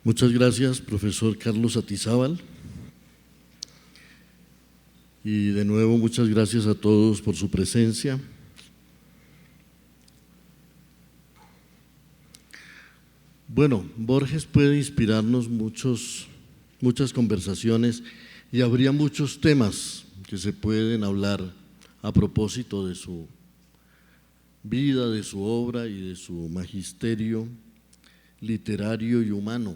Muchas gracias, profesor Carlos Atizábal. Y de nuevo, muchas gracias a todos por su presencia. Bueno, Borges puede inspirarnos muchas conversaciones y habría muchos temas que se pueden hablar a propósito de su vida, de su obra y de su magisterio literario y humano.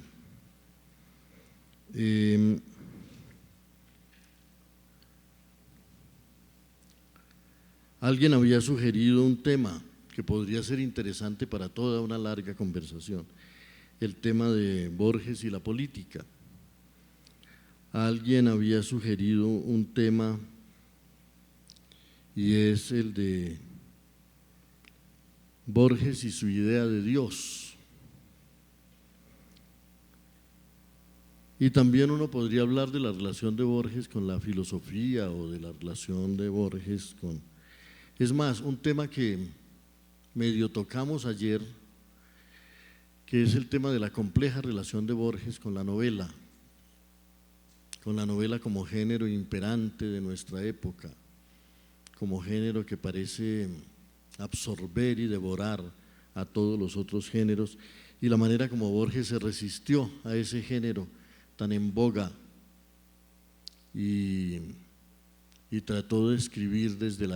Alguien había sugerido un tema que podría ser interesante para toda una larga conversación, el tema de Borges y la política. Alguien había sugerido un tema y es el de Borges y su idea de Dios. Y también uno podría hablar de la relación de Borges con la filosofía o de la relación de Borges con… Es más, un tema que medio tocamos ayer, que es el tema de la compleja relación de Borges con la novela como género imperante de nuestra época, como género que parece absorber y devorar a todos los otros géneros, y la manera como Borges se resistió a ese género tan en boga y trató de escribir desde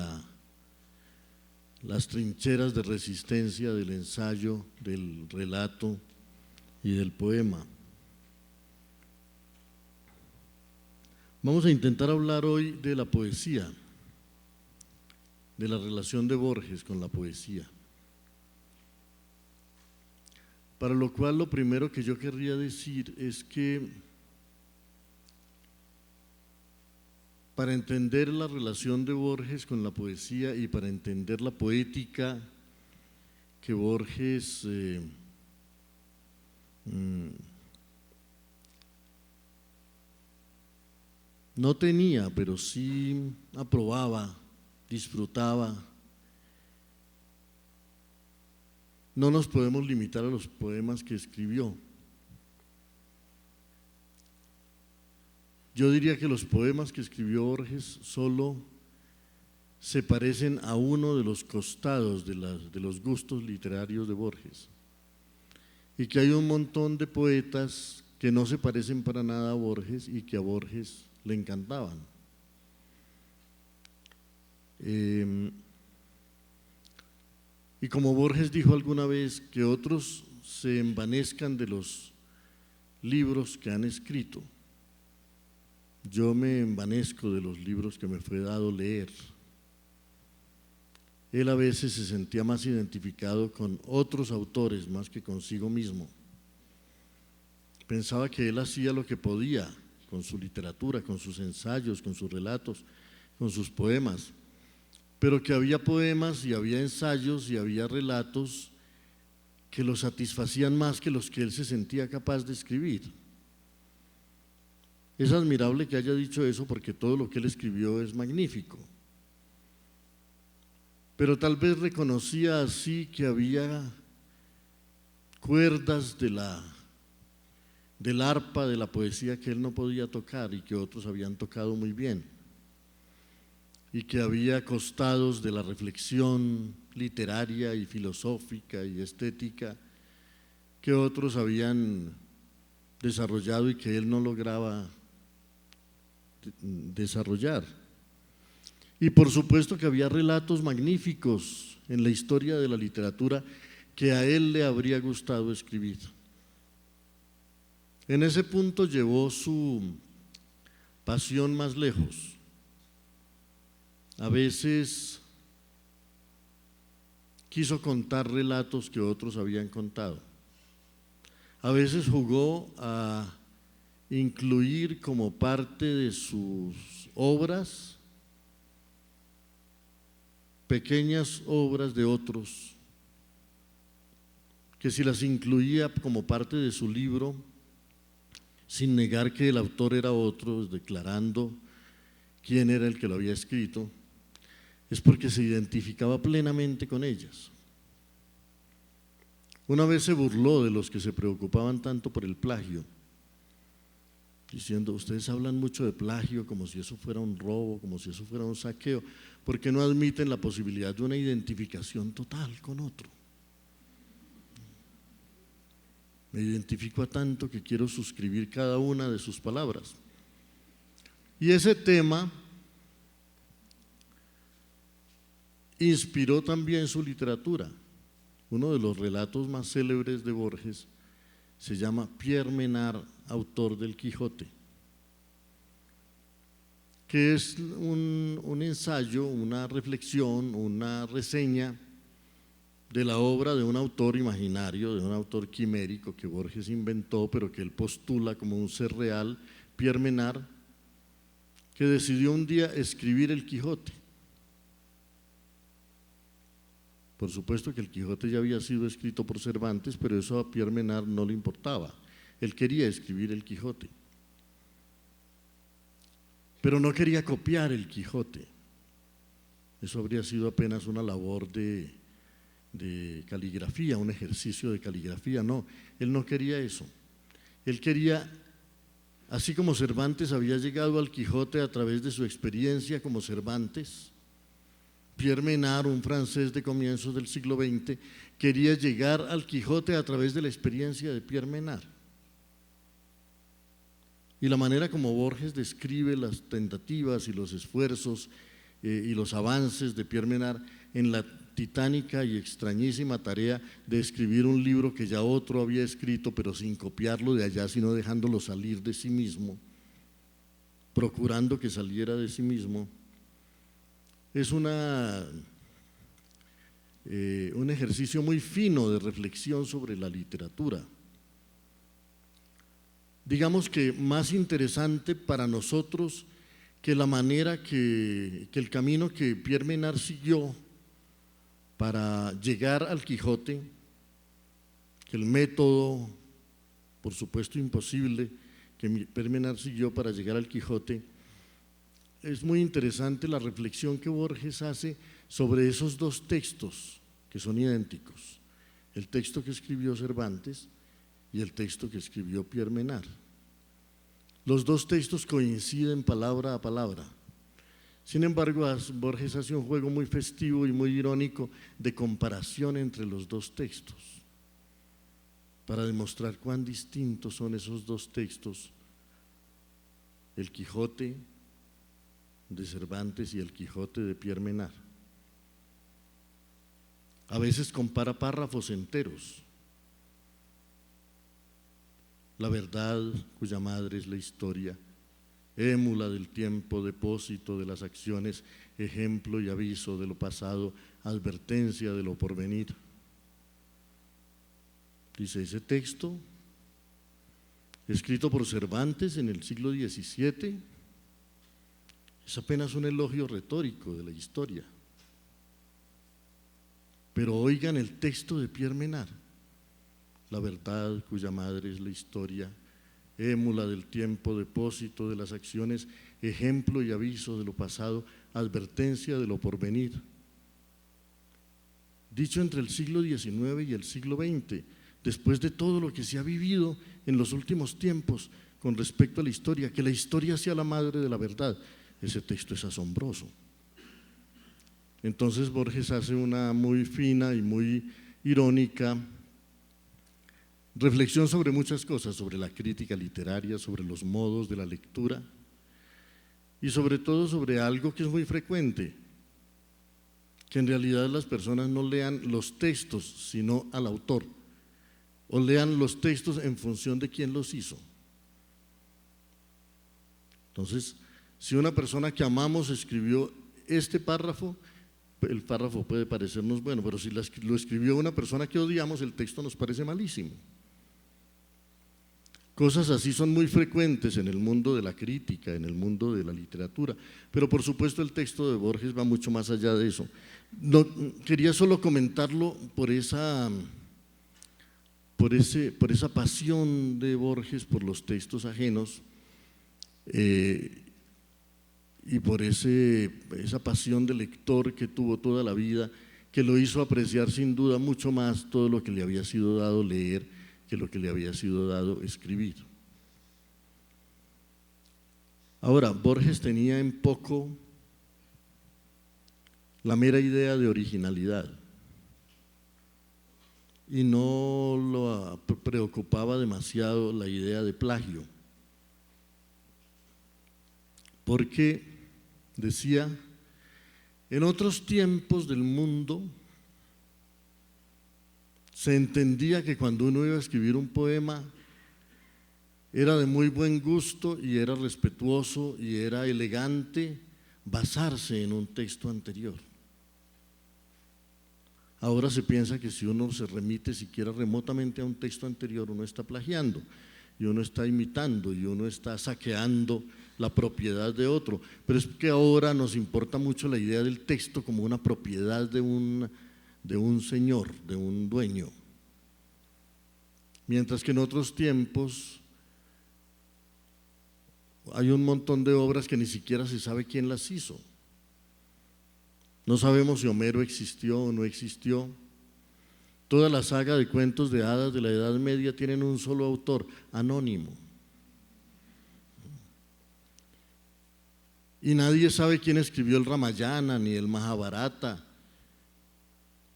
las trincheras de resistencia del ensayo, del relato y del poema. Vamos a intentar hablar hoy de la poesía, de la relación de Borges con la poesía. Para lo cual lo primero que yo querría decir es que para entender la relación de Borges con la poesía y para entender la poética que Borges no tenía, pero sí aprobaba, disfrutaba, no nos podemos limitar a los poemas que escribió. Yo diría que los poemas que escribió Borges solo se parecen a uno de los costados de los gustos literarios de Borges, y que hay un montón de poetas que no se parecen para nada a Borges y que a Borges le encantaban. Y como Borges dijo alguna vez, que otros se envanezcan de los libros que han escrito, yo me envanezco de los libros que me fue dado leer. Él a veces se sentía más identificado con otros autores más que consigo mismo. Pensaba que él hacía lo que podía con su literatura, con sus ensayos, con sus relatos, con sus poemas, pero que había poemas y había ensayos y había relatos que lo satisfacían más que los que él se sentía capaz de escribir. Es admirable que haya dicho eso porque todo lo que él escribió es magnífico, pero tal vez reconocía así que había cuerdas del arpa de la poesía que él no podía tocar y que otros habían tocado muy bien, y que había costados de la reflexión literaria y filosófica y estética que otros habían desarrollado y que él no lograba desarrollar. Y por supuesto que había relatos magníficos en la historia de la literatura que a él le habría gustado escribir. En ese punto llevó su pasión más lejos. A veces quiso contar relatos que otros habían contado. A veces jugó a incluir como parte de sus obras pequeñas obras de otros, que si las incluía como parte de su libro, sin negar que el autor era otro, declarando quién era el que lo había escrito, es porque se identificaba plenamente con ellas. Una vez se burló de los que se preocupaban tanto por el plagio, diciendo: ustedes hablan mucho de plagio como si eso fuera un robo, como si eso fuera un saqueo, ¿por qué no admiten la posibilidad de una identificación total con otro? Me identifico a tanto que quiero suscribir cada una de sus palabras. Y ese tema inspiró también su literatura. Uno de los relatos más célebres de Borges se llama Pierre Menard, autor del Quijote, que es un ensayo, una reflexión, una reseña de la obra de un autor imaginario, de un autor quimérico que Borges inventó, pero que él postula como un ser real, Pierre Menard, que decidió un día escribir el Quijote. Por supuesto que el Quijote ya había sido escrito por Cervantes, pero eso a Pierre Menard no le importaba. Él quería escribir el Quijote, pero no quería copiar el Quijote. Eso habría sido apenas una labor de caligrafía, un ejercicio de caligrafía. No, él no quería eso. Él quería, así como Cervantes había llegado al Quijote a través de su experiencia como Cervantes, Pierre Menard, un francés de comienzos del siglo XX, quería llegar al Quijote a través de la experiencia de Pierre Menard. Y la manera como Borges describe las tentativas y los esfuerzos y los avances de Pierre Menard en la titánica y extrañísima tarea de escribir un libro que ya otro había escrito, pero sin copiarlo de allá, sino dejándolo salir de sí mismo, procurando que saliera de sí mismo, es un ejercicio muy fino de reflexión sobre la literatura. Digamos que más interesante para nosotros que la manera que el camino que Pierre Menard siguió para llegar al Quijote, que el método, por supuesto imposible, que Pierre Menard siguió para llegar al Quijote. Es muy interesante la reflexión que Borges hace sobre esos dos textos que son idénticos, el texto que escribió Cervantes y el texto que escribió Pierre Menard. Los dos textos coinciden palabra a palabra. Sin embargo, Borges hace un juego muy festivo y muy irónico de comparación entre los dos textos para demostrar cuán distintos son esos dos textos, el Quijote de Cervantes y el Quijote de Pierre Menard. A veces compara párrafos enteros. La verdad cuya madre es la historia, émula del tiempo, depósito de las acciones, ejemplo y aviso de lo pasado, advertencia de lo porvenir. Dice, ese texto, escrito por Cervantes en el siglo XVII, es apenas un elogio retórico de la historia. Pero oigan el texto de Pierre Menard, la verdad cuya madre es la historia, émula del tiempo, depósito de las acciones, ejemplo y aviso de lo pasado, advertencia de lo porvenir. Dicho entre el siglo XIX y el siglo XX, después de todo lo que se ha vivido en los últimos tiempos con respecto a la historia, que la historia sea la madre de la verdad, ese texto es asombroso. Entonces Borges hace una muy fina y muy irónica reflexión sobre muchas cosas, sobre la crítica literaria, sobre los modos de la lectura y sobre todo sobre algo que es muy frecuente, que en realidad las personas no lean los textos sino al autor, o lean los textos en función de quién los hizo. Entonces, si una persona que amamos escribió este párrafo, el párrafo puede parecernos bueno, pero si lo escribió una persona que odiamos, el texto nos parece malísimo. Cosas así son muy frecuentes en el mundo de la crítica, en el mundo de la literatura, pero por supuesto el texto de Borges va mucho más allá de eso. No, quería solo comentarlo por esa pasión de Borges por los textos ajenos y por esa pasión de lector que tuvo toda la vida que lo hizo apreciar sin duda mucho más todo lo que le había sido dado leer que lo que le había sido dado escribir. Ahora, Borges tenía en poco la mera idea de originalidad y no lo preocupaba demasiado la idea de plagio, porque decía, en otros tiempos del mundo se entendía que cuando uno iba a escribir un poema era de muy buen gusto y era respetuoso y era elegante basarse en un texto anterior. Ahora se piensa que si uno se remite siquiera remotamente a un texto anterior, uno está plagiando y uno está imitando y uno está saqueando la propiedad de otro. Pero es que ahora nos importa mucho la idea del texto como una propiedad de un señor, de un dueño. Mientras que en otros tiempos hay un montón de obras que ni siquiera se sabe quién las hizo. No sabemos si Homero existió o no existió. Toda la saga de cuentos de hadas de la Edad Media tienen un solo autor, anónimo. Y nadie sabe quién escribió el Ramayana ni el Mahabharata.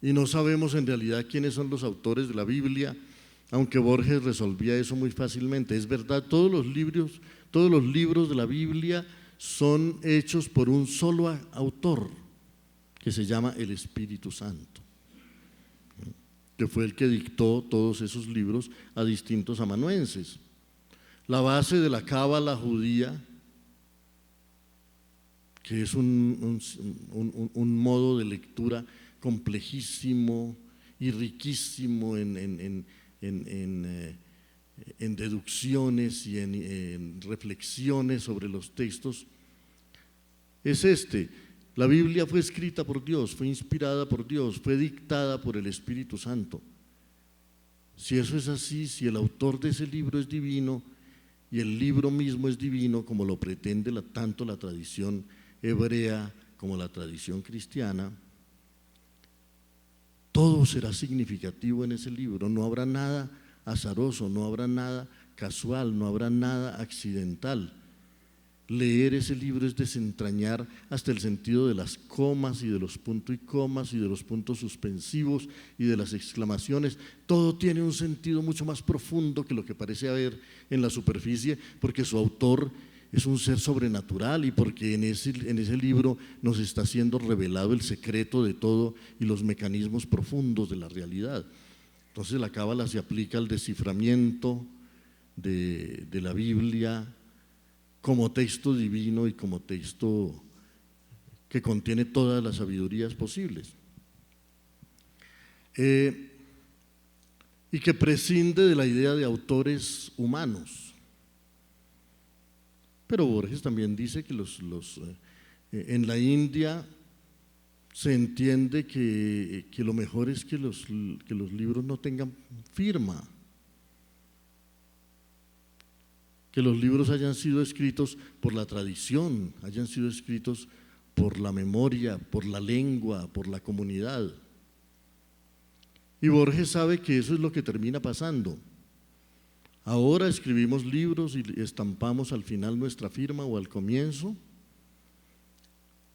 Y no sabemos en realidad quiénes son los autores de la Biblia, aunque Borges resolvía eso muy fácilmente. Es verdad, todos los libros de la Biblia son hechos por un solo autor, que se llama el Espíritu Santo, que fue el que dictó todos esos libros a distintos amanuenses. La base de la cábala judía, que es un modo de lectura complejísimo y riquísimo en deducciones y en reflexiones sobre los textos, es este. La Biblia fue escrita por Dios, fue inspirada por Dios, fue dictada por el Espíritu Santo. Si eso es así, si el autor de ese libro es divino y el libro mismo es divino, como lo pretende tanto la tradición hebrea como la tradición cristiana, todo será significativo en ese libro. No habrá nada azaroso, no habrá nada casual, no habrá nada accidental. Leer ese libro es desentrañar hasta el sentido de las comas y de los puntos y comas y de los puntos suspensivos y de las exclamaciones. Todo tiene un sentido mucho más profundo que lo que parece haber en la superficie, porque su autor es un ser sobrenatural y porque en ese libro nos está siendo revelado el secreto de todo y los mecanismos profundos de la realidad. Entonces la cábala se aplica al desciframiento de la Biblia como texto divino y como texto que contiene todas las sabidurías posibles. Y que prescinde de la idea de autores humanos. Pero Borges también dice que en la India se entiende que lo mejor es que los libros no tengan firma, que los libros hayan sido escritos por la tradición, hayan sido escritos por la memoria, por la lengua, por la comunidad. Y Borges sabe que eso es lo que termina pasando. Ahora escribimos libros y estampamos al final nuestra firma o al comienzo,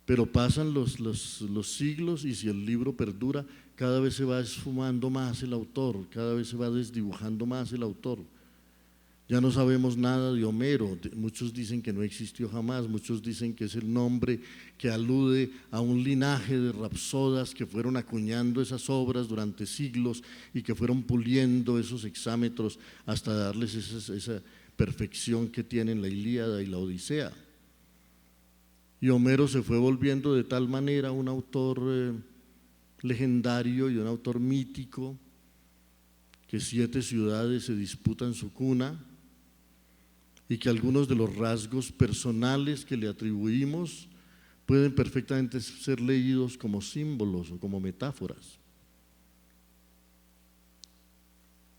pero pasan los siglos y si el libro perdura, cada vez se va esfumando más el autor, cada vez se va desdibujando más el autor. Ya no sabemos nada de Homero, muchos dicen que no existió jamás, muchos dicen que es el nombre que alude a un linaje de rapsodas que fueron acuñando esas obras durante siglos y que fueron puliendo esos hexámetros hasta darles esa perfección que tienen la Ilíada y la Odisea. Y Homero se fue volviendo de tal manera un autor legendario y un autor mítico que 7 ciudades se disputan su cuna y que algunos de los rasgos personales que le atribuimos pueden perfectamente ser leídos como símbolos o como metáforas.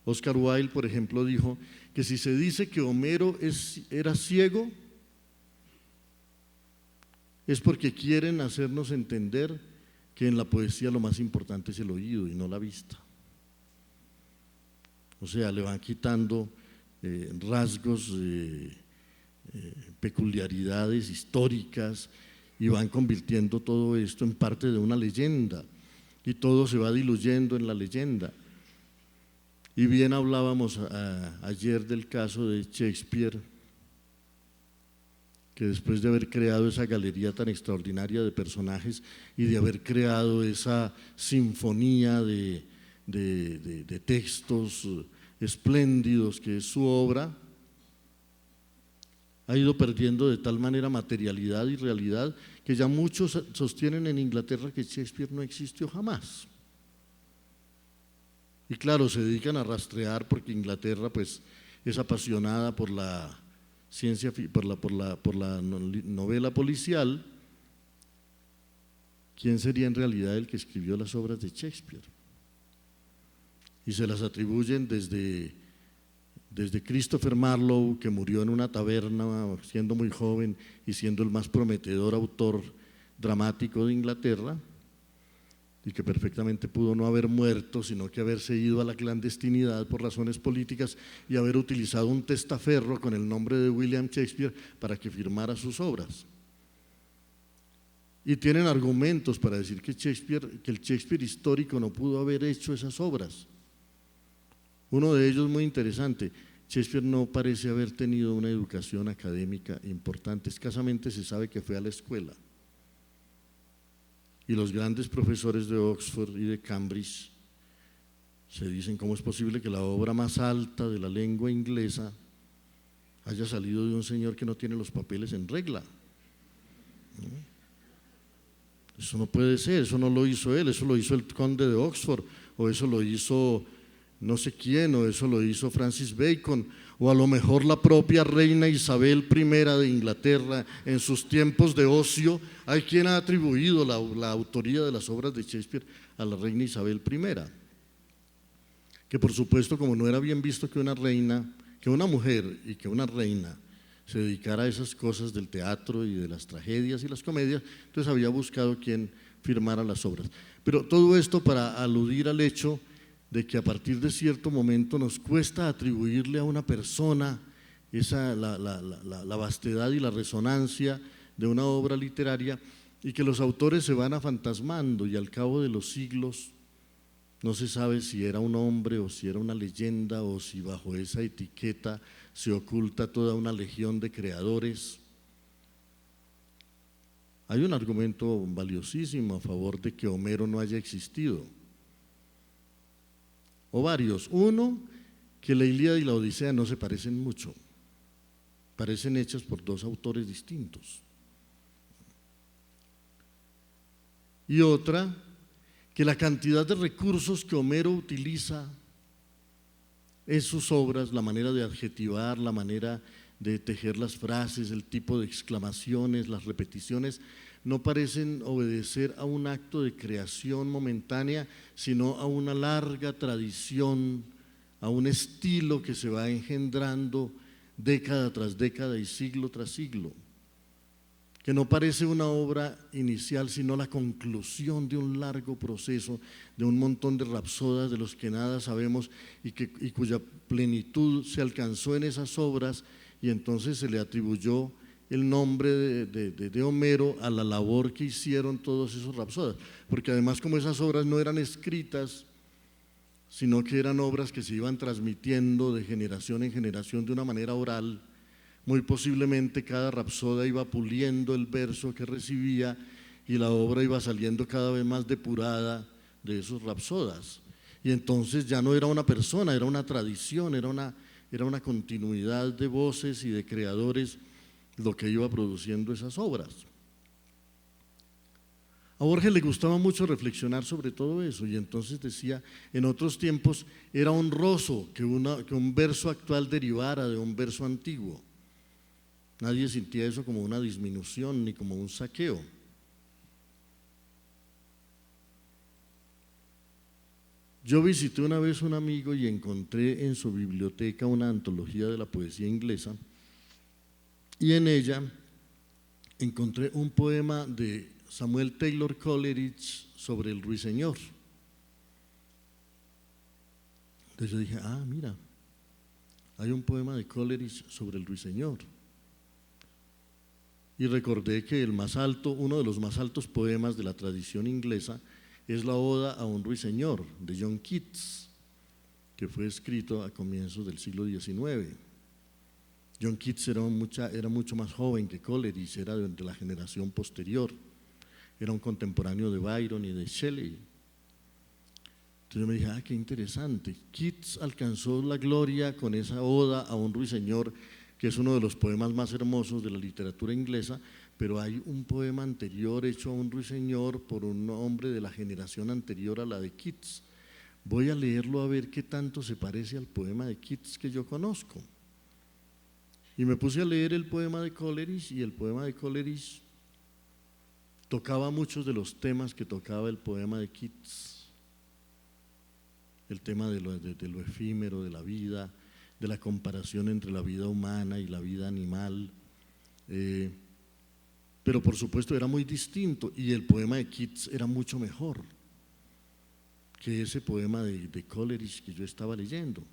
Oscar Wilde, por ejemplo, dijo que si se dice que Homero era ciego, es porque quieren hacernos entender que en la poesía lo más importante es el oído y no la vista. O sea, le van quitando rasgos, peculiaridades históricas y van convirtiendo todo esto en parte de una leyenda y todo se va diluyendo en la leyenda. Y bien hablábamos ayer del caso de Shakespeare, que después de haber creado esa galería tan extraordinaria de personajes y de haber creado esa sinfonía de textos espléndidos que es su obra, ha ido perdiendo de tal manera materialidad y realidad que ya muchos sostienen en Inglaterra que Shakespeare no existió jamás. Y claro, se dedican a rastrear porque Inglaterra pues es apasionada por la ciencia, por la novela policial. ¿Quién sería en realidad el que escribió las obras de Shakespeare? Y se las atribuyen desde Christopher Marlowe, que murió en una taberna siendo muy joven y siendo el más prometedor autor dramático de Inglaterra, y que perfectamente pudo no haber muerto, sino que haberse ido a la clandestinidad por razones políticas y haber utilizado un testaferro con el nombre de William Shakespeare para que firmara sus obras. Y tienen argumentos para decir que el Shakespeare histórico no pudo haber hecho esas obras. Uno de ellos muy interesante: Shakespeare no parece haber tenido una educación académica importante, escasamente se sabe que fue a la escuela. Y los grandes profesores de Oxford y de Cambridge se dicen cómo es posible que la obra más alta de la lengua inglesa haya salido de un señor que no tiene los papeles en regla. Eso no puede ser, eso no lo hizo él, eso lo hizo el conde de Oxford, o eso lo hizo no sé quién, o eso lo hizo Francis Bacon, o a lo mejor la propia reina Isabel I de Inglaterra en sus tiempos de ocio. Hay quien ha atribuido la autoría de las obras de Shakespeare a la reina Isabel I, que por supuesto, como no era bien visto que una mujer y que una reina se dedicara a esas cosas del teatro y de las tragedias y las comedias, entonces había buscado quien firmara las obras. Pero todo esto para aludir al hecho de que a partir de cierto momento nos cuesta atribuirle a una persona la vastedad y la resonancia de una obra literaria, y que los autores se van afantasmando y al cabo de los siglos no se sabe si era un hombre o si era una leyenda, o si bajo esa etiqueta se oculta toda una legión de creadores. Hay un argumento valiosísimo a favor de que Homero no haya existido, o varios. Uno, que la Ilíada y la Odisea no se parecen mucho, parecen hechas por dos autores distintos. Y otra, que la cantidad de recursos que Homero utiliza en sus obras, la manera de adjetivar, la manera de tejer las frases, el tipo de exclamaciones, las repeticiones, no parecen obedecer a un acto de creación momentánea, sino a una larga tradición, a un estilo que se va engendrando década tras década y siglo tras siglo, que no parece una obra inicial, sino la conclusión de un largo proceso, de un montón de rapsodas de los que nada sabemos y cuya plenitud se alcanzó en esas obras, y entonces se le atribuyó el nombre de Homero a la labor que hicieron todos esos rapsodas, porque además, como esas obras no eran escritas, sino que eran obras que se iban transmitiendo de generación en generación de una manera oral, muy posiblemente cada rapsoda iba puliendo el verso que recibía y la obra iba saliendo cada vez más depurada de esos rapsodas, y entonces ya no era una persona, era una tradición, era una continuidad de voces y de creadores lo que iba produciendo esas obras. A Borges le gustaba mucho reflexionar sobre todo eso, y entonces decía: en otros tiempos era honroso que un verso actual derivara de un verso antiguo. Nadie sentía eso como una disminución ni como un saqueo. Yo visité una vez un amigo y encontré en su biblioteca una antología de la poesía inglesa, y en ella encontré un poema de Samuel Taylor Coleridge sobre el ruiseñor. Entonces yo dije, mira, hay un poema de Coleridge sobre el ruiseñor. Y recordé que uno de los más altos poemas de la tradición inglesa es la Oda a un ruiseñor de John Keats, que fue escrito a comienzos del siglo XIX. John Keats era mucho más joven que Coleridge, era de la generación posterior, era un contemporáneo de Byron y de Shelley. Entonces yo me dije, qué interesante. Keats alcanzó la gloria con esa Oda a un ruiseñor, que es uno de los poemas más hermosos de la literatura inglesa, pero hay un poema anterior hecho a un ruiseñor por un hombre de la generación anterior a la de Keats. Voy a leerlo a ver qué tanto se parece al poema de Keats que yo conozco. Y me puse a leer el poema de Coleridge, y el poema de Coleridge tocaba muchos de los temas que tocaba el poema de Keats. El tema de lo efímero, de la vida, de la comparación entre la vida humana y la vida animal, pero por supuesto era muy distinto, y el poema de Keats era mucho mejor que ese poema de Coleridge que yo estaba leyendo.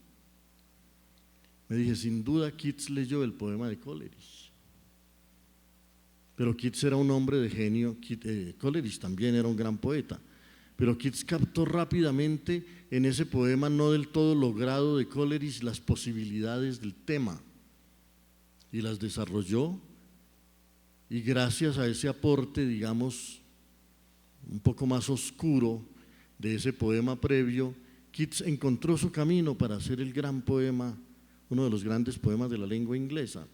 Me dije, sin duda Keats leyó el poema de Coleridge, pero Keats era un hombre de genio. Coleridge también era un gran poeta, pero Keats captó rápidamente en ese poema no del todo logrado de Coleridge las posibilidades del tema y las desarrolló, y gracias a ese aporte, digamos, un poco más oscuro de ese poema previo, Keats encontró su camino para hacer el gran poema, uno de los grandes poemas de la lengua inglesa.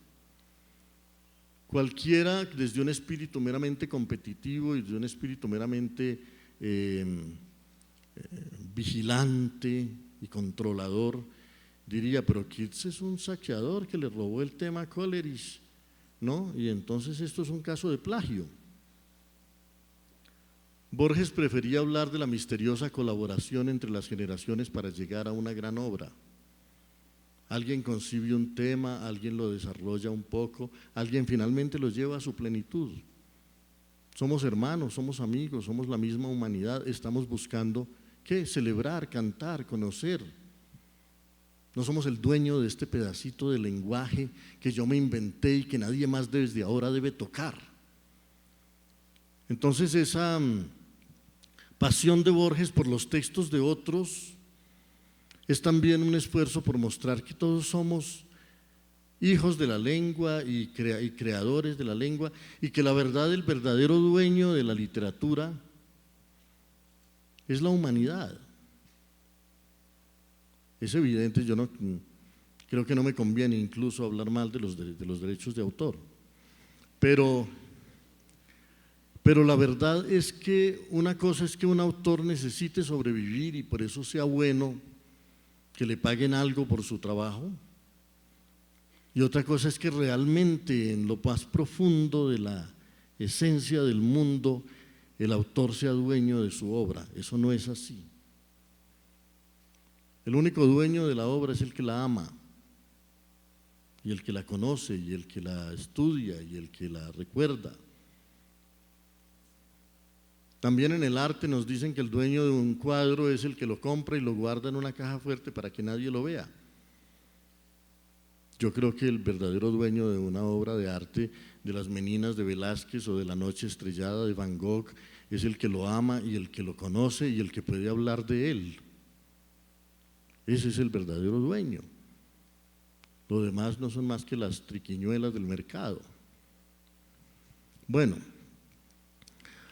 Cualquiera, desde un espíritu meramente competitivo y desde un espíritu meramente vigilante y controlador, diría, pero Keats es un saqueador que le robó el tema a Coleridge, ¿no? Y entonces esto es un caso de plagio. Borges prefería hablar de la misteriosa colaboración entre las generaciones para llegar a una gran obra. Alguien concibe un tema, alguien lo desarrolla un poco, alguien finalmente lo lleva a su plenitud. Somos hermanos, somos amigos, somos la misma humanidad, estamos buscando ¿qué? Celebrar, cantar, conocer. No somos el dueño de este pedacito de lenguaje que yo me inventé y que nadie más desde ahora debe tocar. Entonces esa pasión de Borges por los textos de otros es también un esfuerzo por mostrar que todos somos hijos de la lengua y creadores de la lengua, y que la verdad, el verdadero dueño de la literatura es la humanidad. Es evidente, yo creo que no me conviene incluso hablar mal de los derechos de autor, pero la verdad es que una cosa es que un autor necesite sobrevivir y por eso sea bueno que le paguen algo por su trabajo, y otra cosa es que realmente en lo más profundo de la esencia del mundo el autor sea dueño de su obra. Eso no es así. El único dueño de la obra es el que la ama, y el que la conoce, y el que la estudia, y el que la recuerda. También en el arte nos dicen que el dueño de un cuadro es el que lo compra y lo guarda en una caja fuerte para que nadie lo vea. Yo creo que el verdadero dueño de una obra de arte, de las Meninas de Velázquez o de La Noche Estrellada de Van Gogh, es el que lo ama y el que lo conoce y el que puede hablar de él. Ese es el verdadero dueño. Lo demás no son más que las triquiñuelas del mercado. Bueno,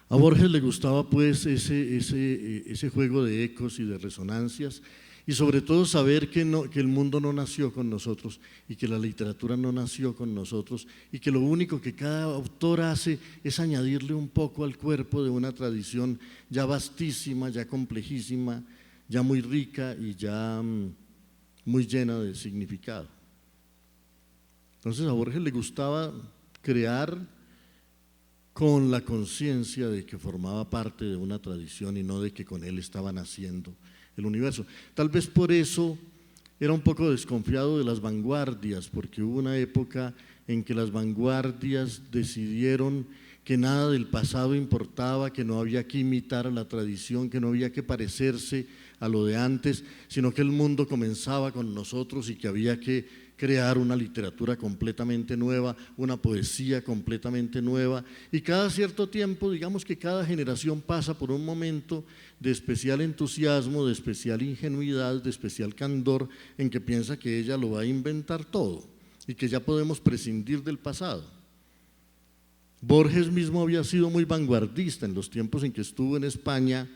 a Borges le gustaba pues ese juego de ecos y de resonancias, y sobre todo saber que el mundo no nació con nosotros y que la literatura no nació con nosotros, y que lo único que cada autor hace es añadirle un poco al cuerpo de una tradición ya vastísima, ya complejísima, ya muy rica y ya muy llena de significado. Entonces a Borges le gustaba crear con la conciencia de que formaba parte de una tradición y no de que con él estaba naciendo el universo. Tal vez por eso era un poco desconfiado de las vanguardias, porque hubo una época en que las vanguardias decidieron que nada del pasado importaba, que no había que imitar a la tradición, que no había que parecerse a lo de antes, sino que el mundo comenzaba con nosotros y que había que crear una literatura completamente nueva, una poesía completamente nueva. Y cada cierto tiempo, digamos que cada generación pasa por un momento de especial entusiasmo, de especial ingenuidad, de especial candor, en que piensa que ella lo va a inventar todo y que ya podemos prescindir del pasado. Borges mismo había sido muy vanguardista en los tiempos en que estuvo en España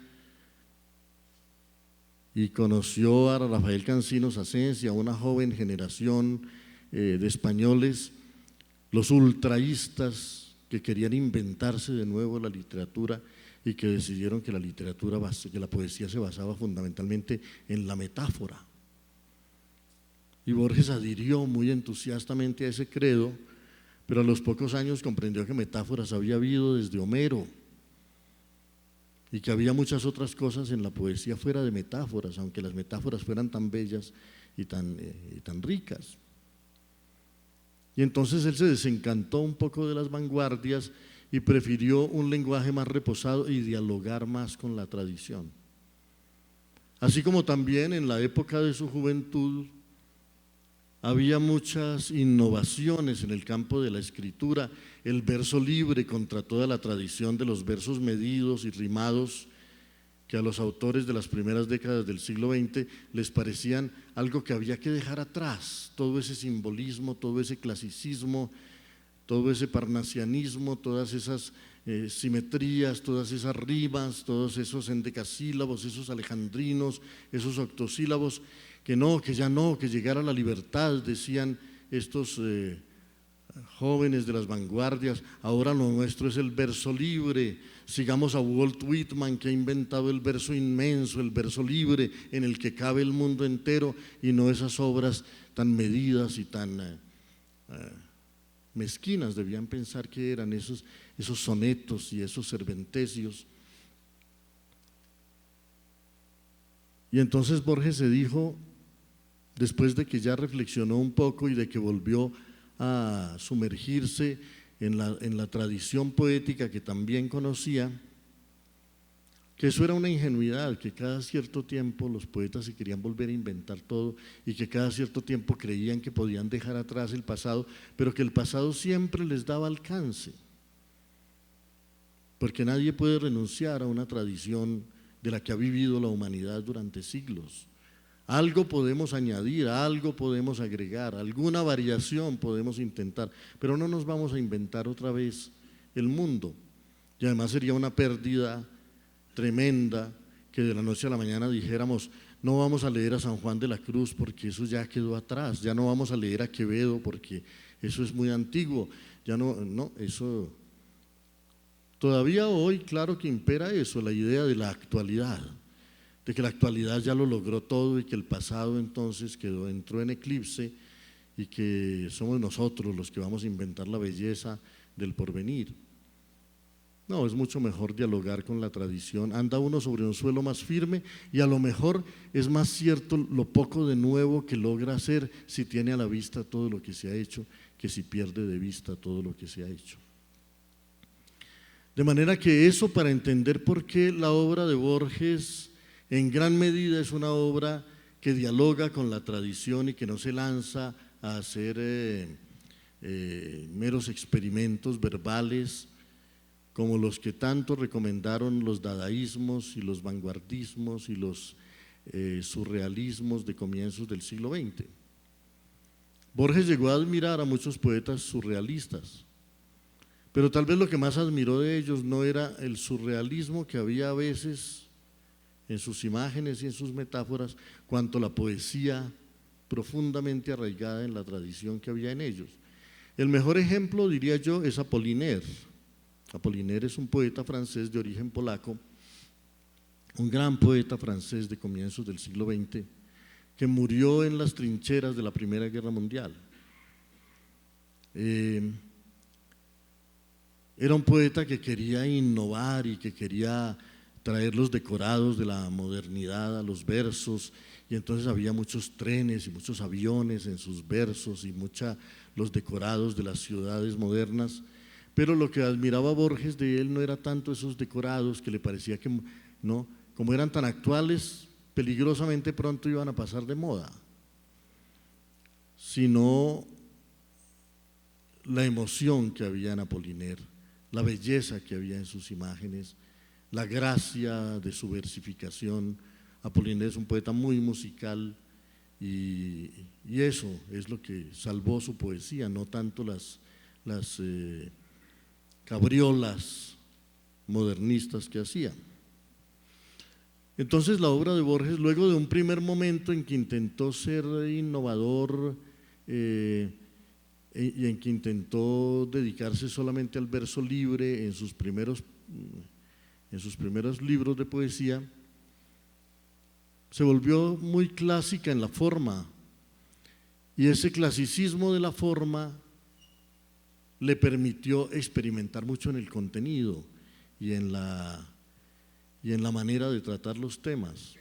y conoció a Rafael Cansinos Asensi, a una joven generación de españoles, los ultraístas que querían inventarse de nuevo la literatura y que decidieron que que la poesía se basaba fundamentalmente en la metáfora. Y Borges adhirió muy entusiastamente a ese credo, pero a los pocos años comprendió que metáforas había habido desde Homero y que había muchas otras cosas en la poesía fuera de metáforas, aunque las metáforas fueran tan bellas y tan ricas. Y entonces él se desencantó un poco de las vanguardias y prefirió un lenguaje más reposado y dialogar más con la tradición. Así como también en la época de su juventud había muchas innovaciones en el campo de la escritura, el verso libre contra toda la tradición de los versos medidos y rimados que a los autores de las primeras décadas del siglo XX les parecían algo que había que dejar atrás, todo ese simbolismo, todo ese clasicismo, todo ese parnasianismo, todas esas simetrías, todas esas rimas, todos esos endecasílabos, esos alejandrinos, esos octosílabos, que no, que ya no, que llegara la libertad, decían estos jóvenes de las vanguardias. Ahora lo nuestro es el verso libre, sigamos a Walt Whitman, que ha inventado el verso inmenso, el verso libre en el que cabe el mundo entero, y no esas obras tan medidas y tan mezquinas, debían pensar que eran esos sonetos y esos serventesios. Y entonces Borges se dijo, después de que ya reflexionó un poco y de que volvió a sumergirse en la tradición poética que también conocía, que eso era una ingenuidad, que cada cierto tiempo los poetas se querían volver a inventar todo y que cada cierto tiempo creían que podían dejar atrás el pasado, pero que el pasado siempre les daba alcance, porque nadie puede renunciar a una tradición de la que ha vivido la humanidad durante siglos. Algo podemos añadir, algo podemos agregar, alguna variación podemos intentar, pero no nos vamos a inventar otra vez el mundo. Y además sería una pérdida tremenda que de la noche a la mañana dijéramos, no vamos a leer a San Juan de la Cruz porque eso ya quedó atrás, ya no vamos a leer a Quevedo porque eso es muy antiguo, ya no, eso… Todavía hoy, claro que impera eso, la idea de la actualidad, de que la actualidad ya lo logró todo y que el pasado entonces entró en eclipse y que somos nosotros los que vamos a inventar la belleza del porvenir. No, es mucho mejor dialogar con la tradición, anda uno sobre un suelo más firme y a lo mejor es más cierto lo poco de nuevo que logra hacer si tiene a la vista todo lo que se ha hecho, que si pierde de vista todo lo que se ha hecho. De manera que eso, para entender por qué la obra de Borges en gran medida es una obra que dialoga con la tradición y que no se lanza a hacer meros experimentos verbales como los que tanto recomendaron los dadaísmos y los vanguardismos y los surrealismos de comienzos del siglo XX. Borges llegó a admirar a muchos poetas surrealistas, pero tal vez lo que más admiró de ellos no era el surrealismo que había a veces en sus imágenes y en sus metáforas, cuanto la poesía profundamente arraigada en la tradición que había en ellos. El mejor ejemplo, diría yo, es Apollinaire. Apollinaire es un poeta francés de origen polaco, un gran poeta francés de comienzos del siglo XX, que murió en las trincheras de la Primera Guerra Mundial. Era un poeta que quería innovar y que quería traer los decorados de la modernidad a los versos, y entonces había muchos trenes y muchos aviones en sus versos y los decorados de las ciudades modernas, Pero lo que admiraba Borges de él no era tanto esos decorados que le parecía que, no, como eran tan actuales, peligrosamente pronto iban a pasar de moda, sino la emoción que había en Apollinaire, la belleza que había en sus imágenes, la gracia de su versificación. Apollinaire es un poeta muy musical y eso es lo que salvó su poesía, no tanto las cabriolas modernistas que hacía. Entonces la obra de Borges, luego de un primer momento en que intentó ser innovador y en que intentó dedicarse solamente al verso libre en sus primeros libros de poesía, se volvió muy clásica en la forma, y ese clasicismo de la forma le permitió experimentar mucho en el contenido y en la manera de tratar los temas.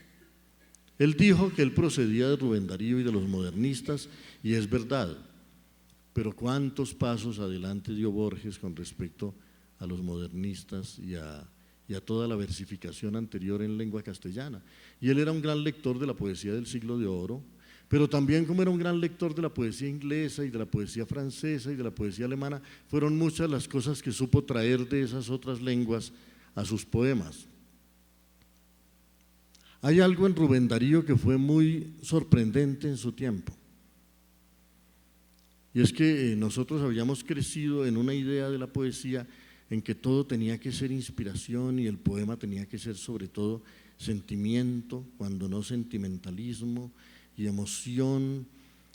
Él dijo que él procedía de Rubén Darío y de los modernistas, y es verdad, pero ¿cuántos pasos adelante dio Borges con respecto a los modernistas y a toda la versificación anterior en lengua castellana? Y él era un gran lector de la poesía del siglo de oro, pero también, como era un gran lector de la poesía inglesa y de la poesía francesa y de la poesía alemana, fueron muchas las cosas que supo traer de esas otras lenguas a sus poemas. Hay algo en Rubén Darío que fue muy sorprendente en su tiempo, y es que nosotros habíamos crecido en una idea de la poesía en que todo tenía que ser inspiración y el poema tenía que ser sobre todo sentimiento, cuando no sentimentalismo, y emoción,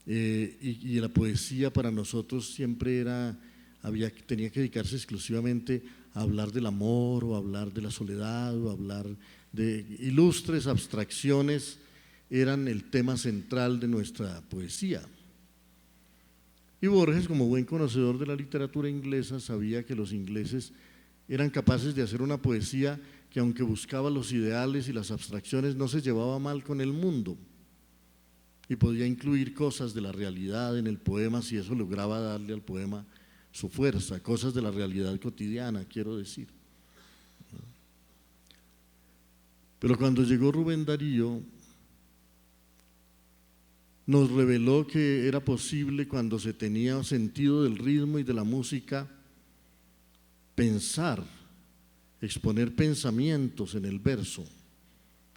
y la poesía para nosotros siempre tenía que dedicarse exclusivamente a hablar del amor o a hablar de la soledad o a hablar de ilustres abstracciones, eran el tema central de nuestra poesía. Y Borges, como buen conocedor de la literatura inglesa, sabía que los ingleses eran capaces de hacer una poesía que, aunque buscaba los ideales y las abstracciones, no se llevaba mal con el mundo y podía incluir cosas de la realidad en el poema si eso lograba darle al poema su fuerza, cosas de la realidad cotidiana, quiero decir. Pero cuando llegó Rubén Darío, nos reveló que era posible, cuando se tenía sentido del ritmo y de la música, pensar, exponer pensamientos en el verso,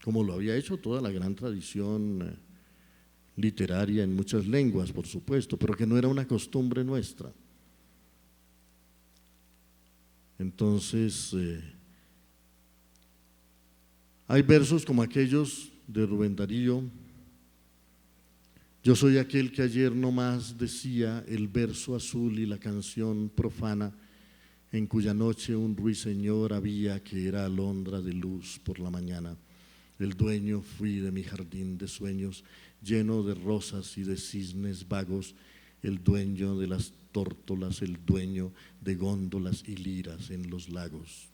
como lo había hecho toda la gran tradición literaria en muchas lenguas, por supuesto, pero que no era una costumbre nuestra. Entonces, hay versos como aquellos de Rubén Darío: yo soy aquel que ayer no más decía el verso azul y la canción profana, en cuya noche un ruiseñor había que era alondra de luz por la mañana. El dueño fui de mi jardín de sueños, lleno de rosas y de cisnes vagos, el dueño de las tórtolas, el dueño de góndolas y liras en los lagos.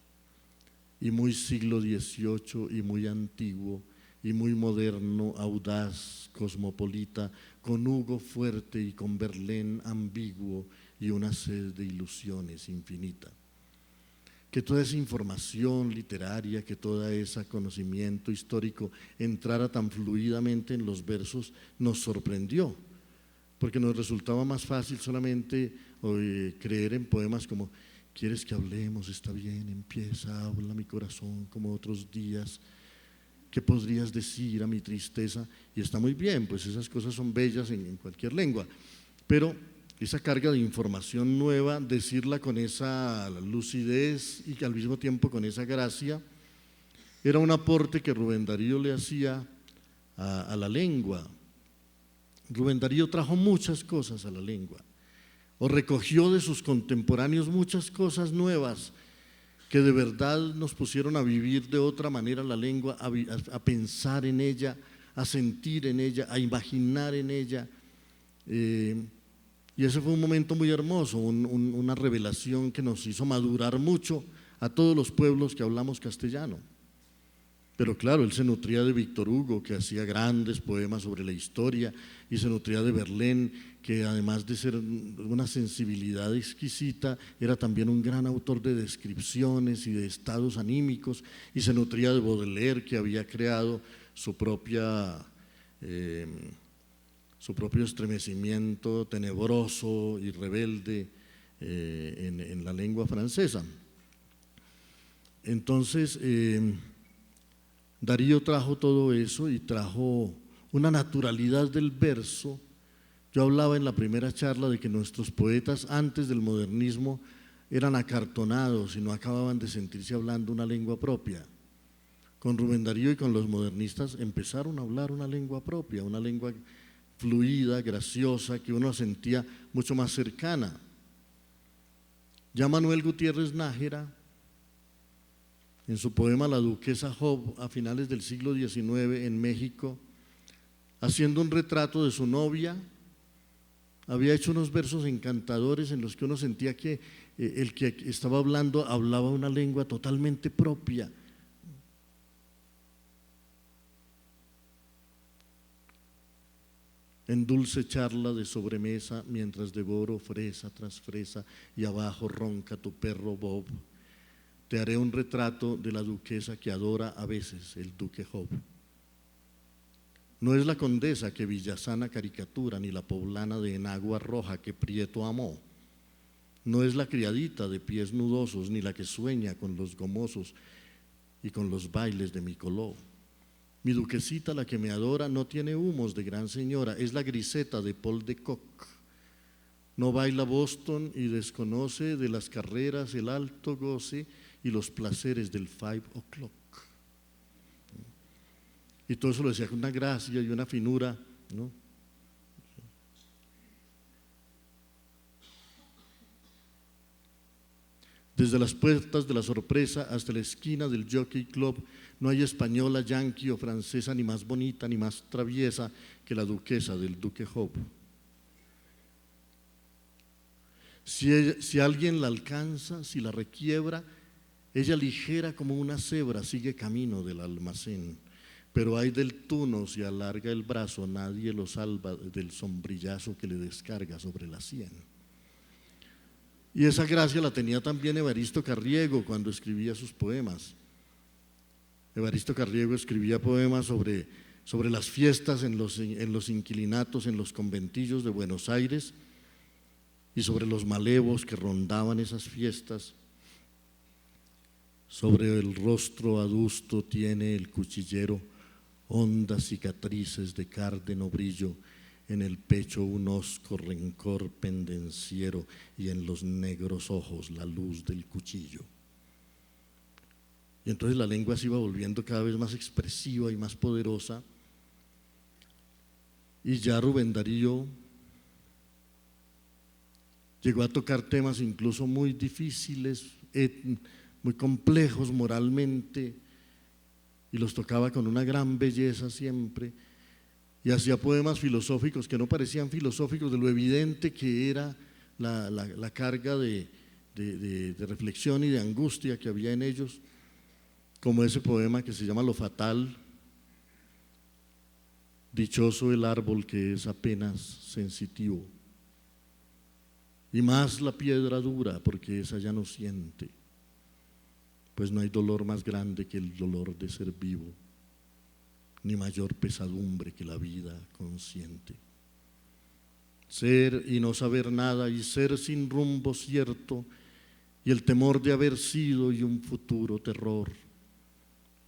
Y muy siglo XVIII y muy antiguo y muy moderno, audaz, cosmopolita, con Hugo fuerte y con Verlaine ambiguo y una sed de ilusiones infinita. Que toda esa información literaria, que todo ese conocimiento histórico entrara tan fluidamente en los versos nos sorprendió, porque nos resultaba más fácil solamente creer en poemas como: ¿quieres que hablemos? Está bien, empieza, habla mi corazón como otros días. ¿Qué podrías decir a mi tristeza? Y está muy bien, pues esas cosas son bellas en cualquier lengua, pero esa carga de información nueva, decirla con esa lucidez y que al mismo tiempo con esa gracia, era un aporte que Rubén Darío le hacía a la lengua. Rubén Darío trajo muchas cosas a la lengua, o recogió de sus contemporáneos muchas cosas nuevas que de verdad nos pusieron a vivir de otra manera la lengua, a pensar en ella, a sentir en ella, a imaginar en ella. Y ese fue un momento muy hermoso, una revelación que nos hizo madurar mucho a todos los pueblos que hablamos castellano. Pero claro, él se nutría de Víctor Hugo, que hacía grandes poemas sobre la historia, y se nutría de Verlaine, que además de ser una sensibilidad exquisita, era también un gran autor de descripciones y de estados anímicos, y se nutría de Baudelaire, que había creado su propio estremecimiento tenebroso y rebelde en la lengua francesa. Entonces, Darío trajo todo eso y trajo una naturalidad del verso. Yo hablaba en la primera charla de que nuestros poetas antes del modernismo eran acartonados y no acababan de sentirse hablando una lengua propia. Con Rubén Darío y con los modernistas empezaron a hablar una lengua propia, una lengua fluida, graciosa, que uno sentía mucho más cercana. Ya Manuel Gutiérrez Nájera, en su poema La Duquesa Job, a finales del siglo XIX en México, haciendo un retrato de su novia, había hecho unos versos encantadores en los que uno sentía que el que estaba hablando hablaba una lengua totalmente propia. En dulce charla de sobremesa, mientras devoro fresa tras fresa y abajo ronca tu perro Bob, te haré un retrato de la duquesa que adora a veces el duque Job. No es la condesa que Villasana caricatura, ni la poblana de enagua roja que Prieto amó. No es la criadita de pies nudosos, ni la que sueña con los gomosos y con los bailes de Micoló. Mi duquesita, la que me adora, no tiene humos de gran señora, es la griseta de Paul de Kock. No baila Boston y desconoce de las carreras el alto goce y los placeres del 5 o'clock. Y todo eso lo decía con una gracia y una finura, ¿no? Desde las puertas de la sorpresa hasta la esquina del Jockey Club no hay española, yanqui o francesa ni más bonita ni más traviesa que la duquesa del duque Job. Si alguien la alcanza, si la requiebra, ella ligera como una cebra sigue camino del almacén, pero hay del tuno si alarga el brazo, nadie lo salva del sombrillazo que le descarga sobre la sien. Y esa gracia la tenía también Evaristo Carriego cuando escribía sus poemas. Evaristo Carriego escribía poemas sobre las fiestas en los inquilinatos, en los conventillos de Buenos Aires, y sobre los malevos que rondaban esas fiestas. Sobre el rostro adusto tiene el cuchillero hondas cicatrices de cárdeno brillo, en el pecho un hosco rencor pendenciero y en los negros ojos la luz del cuchillo. Y entonces la lengua se iba volviendo cada vez más expresiva y más poderosa, y ya Rubén Darío llegó a tocar temas incluso muy difíciles, muy complejos moralmente, y los tocaba con una gran belleza siempre, y hacía poemas filosóficos que no parecían filosóficos de lo evidente que era la carga de reflexión y de angustia que había en ellos, como ese poema que se llama Lo Fatal. Dichoso el árbol que es apenas sensitivo, y más la piedra dura, porque esa ya no siente, pues no hay dolor más grande que el dolor de ser vivo, ni mayor pesadumbre que la vida consciente. Ser y no saber nada, y ser sin rumbo cierto, y el temor de haber sido y un futuro terror,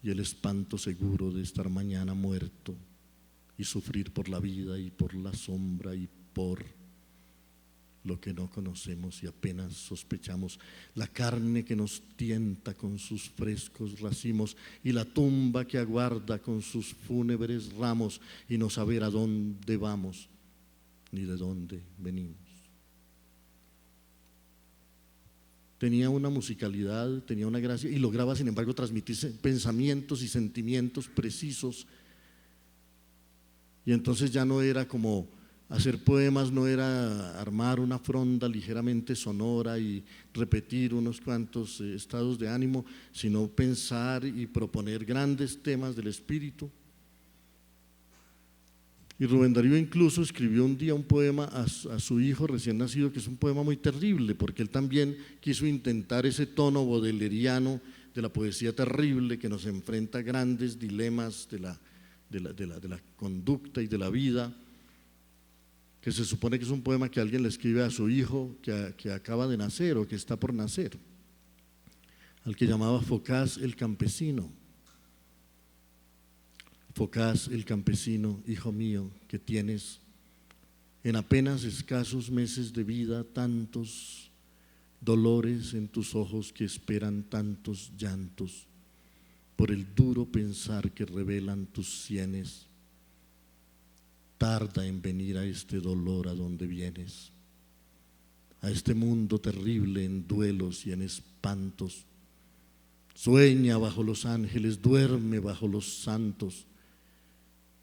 y el espanto seguro de estar mañana muerto, y sufrir por la vida y por la sombra y por lo que no conocemos y apenas sospechamos, la carne que nos tienta con sus frescos racimos y la tumba que aguarda con sus fúnebres ramos, y no saber a dónde vamos ni de dónde venimos. Tenía una musicalidad, tenía una gracia, y lograba sin embargo transmitir pensamientos y sentimientos precisos, y entonces ya no era como Hacer poemas no era armar una fronda ligeramente sonora y repetir unos cuantos estados de ánimo, sino pensar y proponer grandes temas del espíritu. Y Rubén Darío incluso escribió un día un poema a su hijo recién nacido, que es un poema muy terrible, porque él también quiso intentar ese tono bodeleriano de la poesía terrible que nos enfrenta a grandes dilemas de la conducta y de la vida, que se supone que es un poema que alguien le escribe a su hijo que acaba de nacer o que está por nacer, al que llamaba Focás el campesino. Focás el campesino, hijo mío, que tienes en apenas escasos meses de vida tantos dolores en tus ojos que esperan tantos llantos por el duro pensar que revelan tus sienes. Tarda en venir a este dolor a donde vienes, a este mundo terrible en duelos y en espantos. Sueña bajo los ángeles, duerme bajo los santos,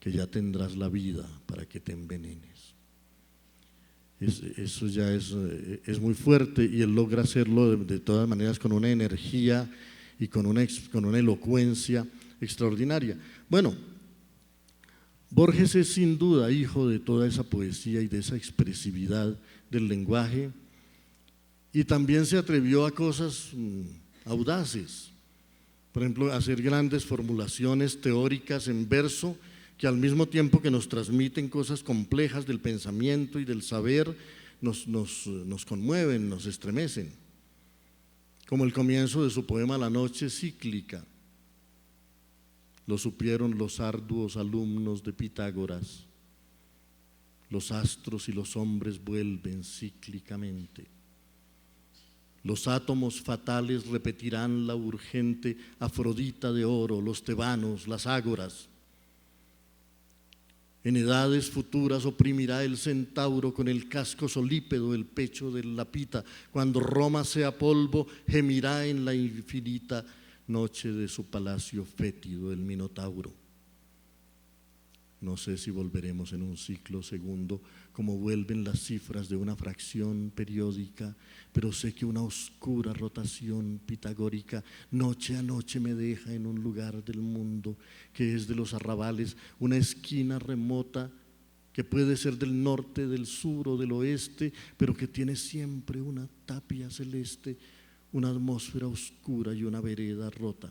que ya tendrás la vida para que te envenenes. Eso ya es muy fuerte, y él logra hacerlo de todas maneras con una energía y con una elocuencia extraordinaria. Bueno, Borges es sin duda hijo de toda esa poesía y de esa expresividad del lenguaje, y también se atrevió a cosas audaces, por ejemplo, a hacer grandes formulaciones teóricas en verso que al mismo tiempo que nos transmiten cosas complejas del pensamiento y del saber, nos conmueven, nos estremecen, como el comienzo de su poema La noche cíclica. Lo supieron los arduos alumnos de Pitágoras, los astros y los hombres vuelven cíclicamente. Los átomos fatales repetirán la urgente Afrodita de oro, los tebanos, las ágoras. En edades futuras oprimirá el centauro con el casco solípedo el pecho del lapita. Cuando Roma sea polvo, gemirá en la infinita noche de su palacio fétido el Minotauro. No sé si volveremos en un ciclo segundo, como vuelven las cifras de una fracción periódica, pero sé que una oscura rotación pitagórica noche a noche me deja en un lugar del mundo que es de los arrabales, una esquina remota que puede ser del norte, del sur o del oeste, pero que tiene siempre una tapia celeste, una atmósfera oscura y una vereda rota.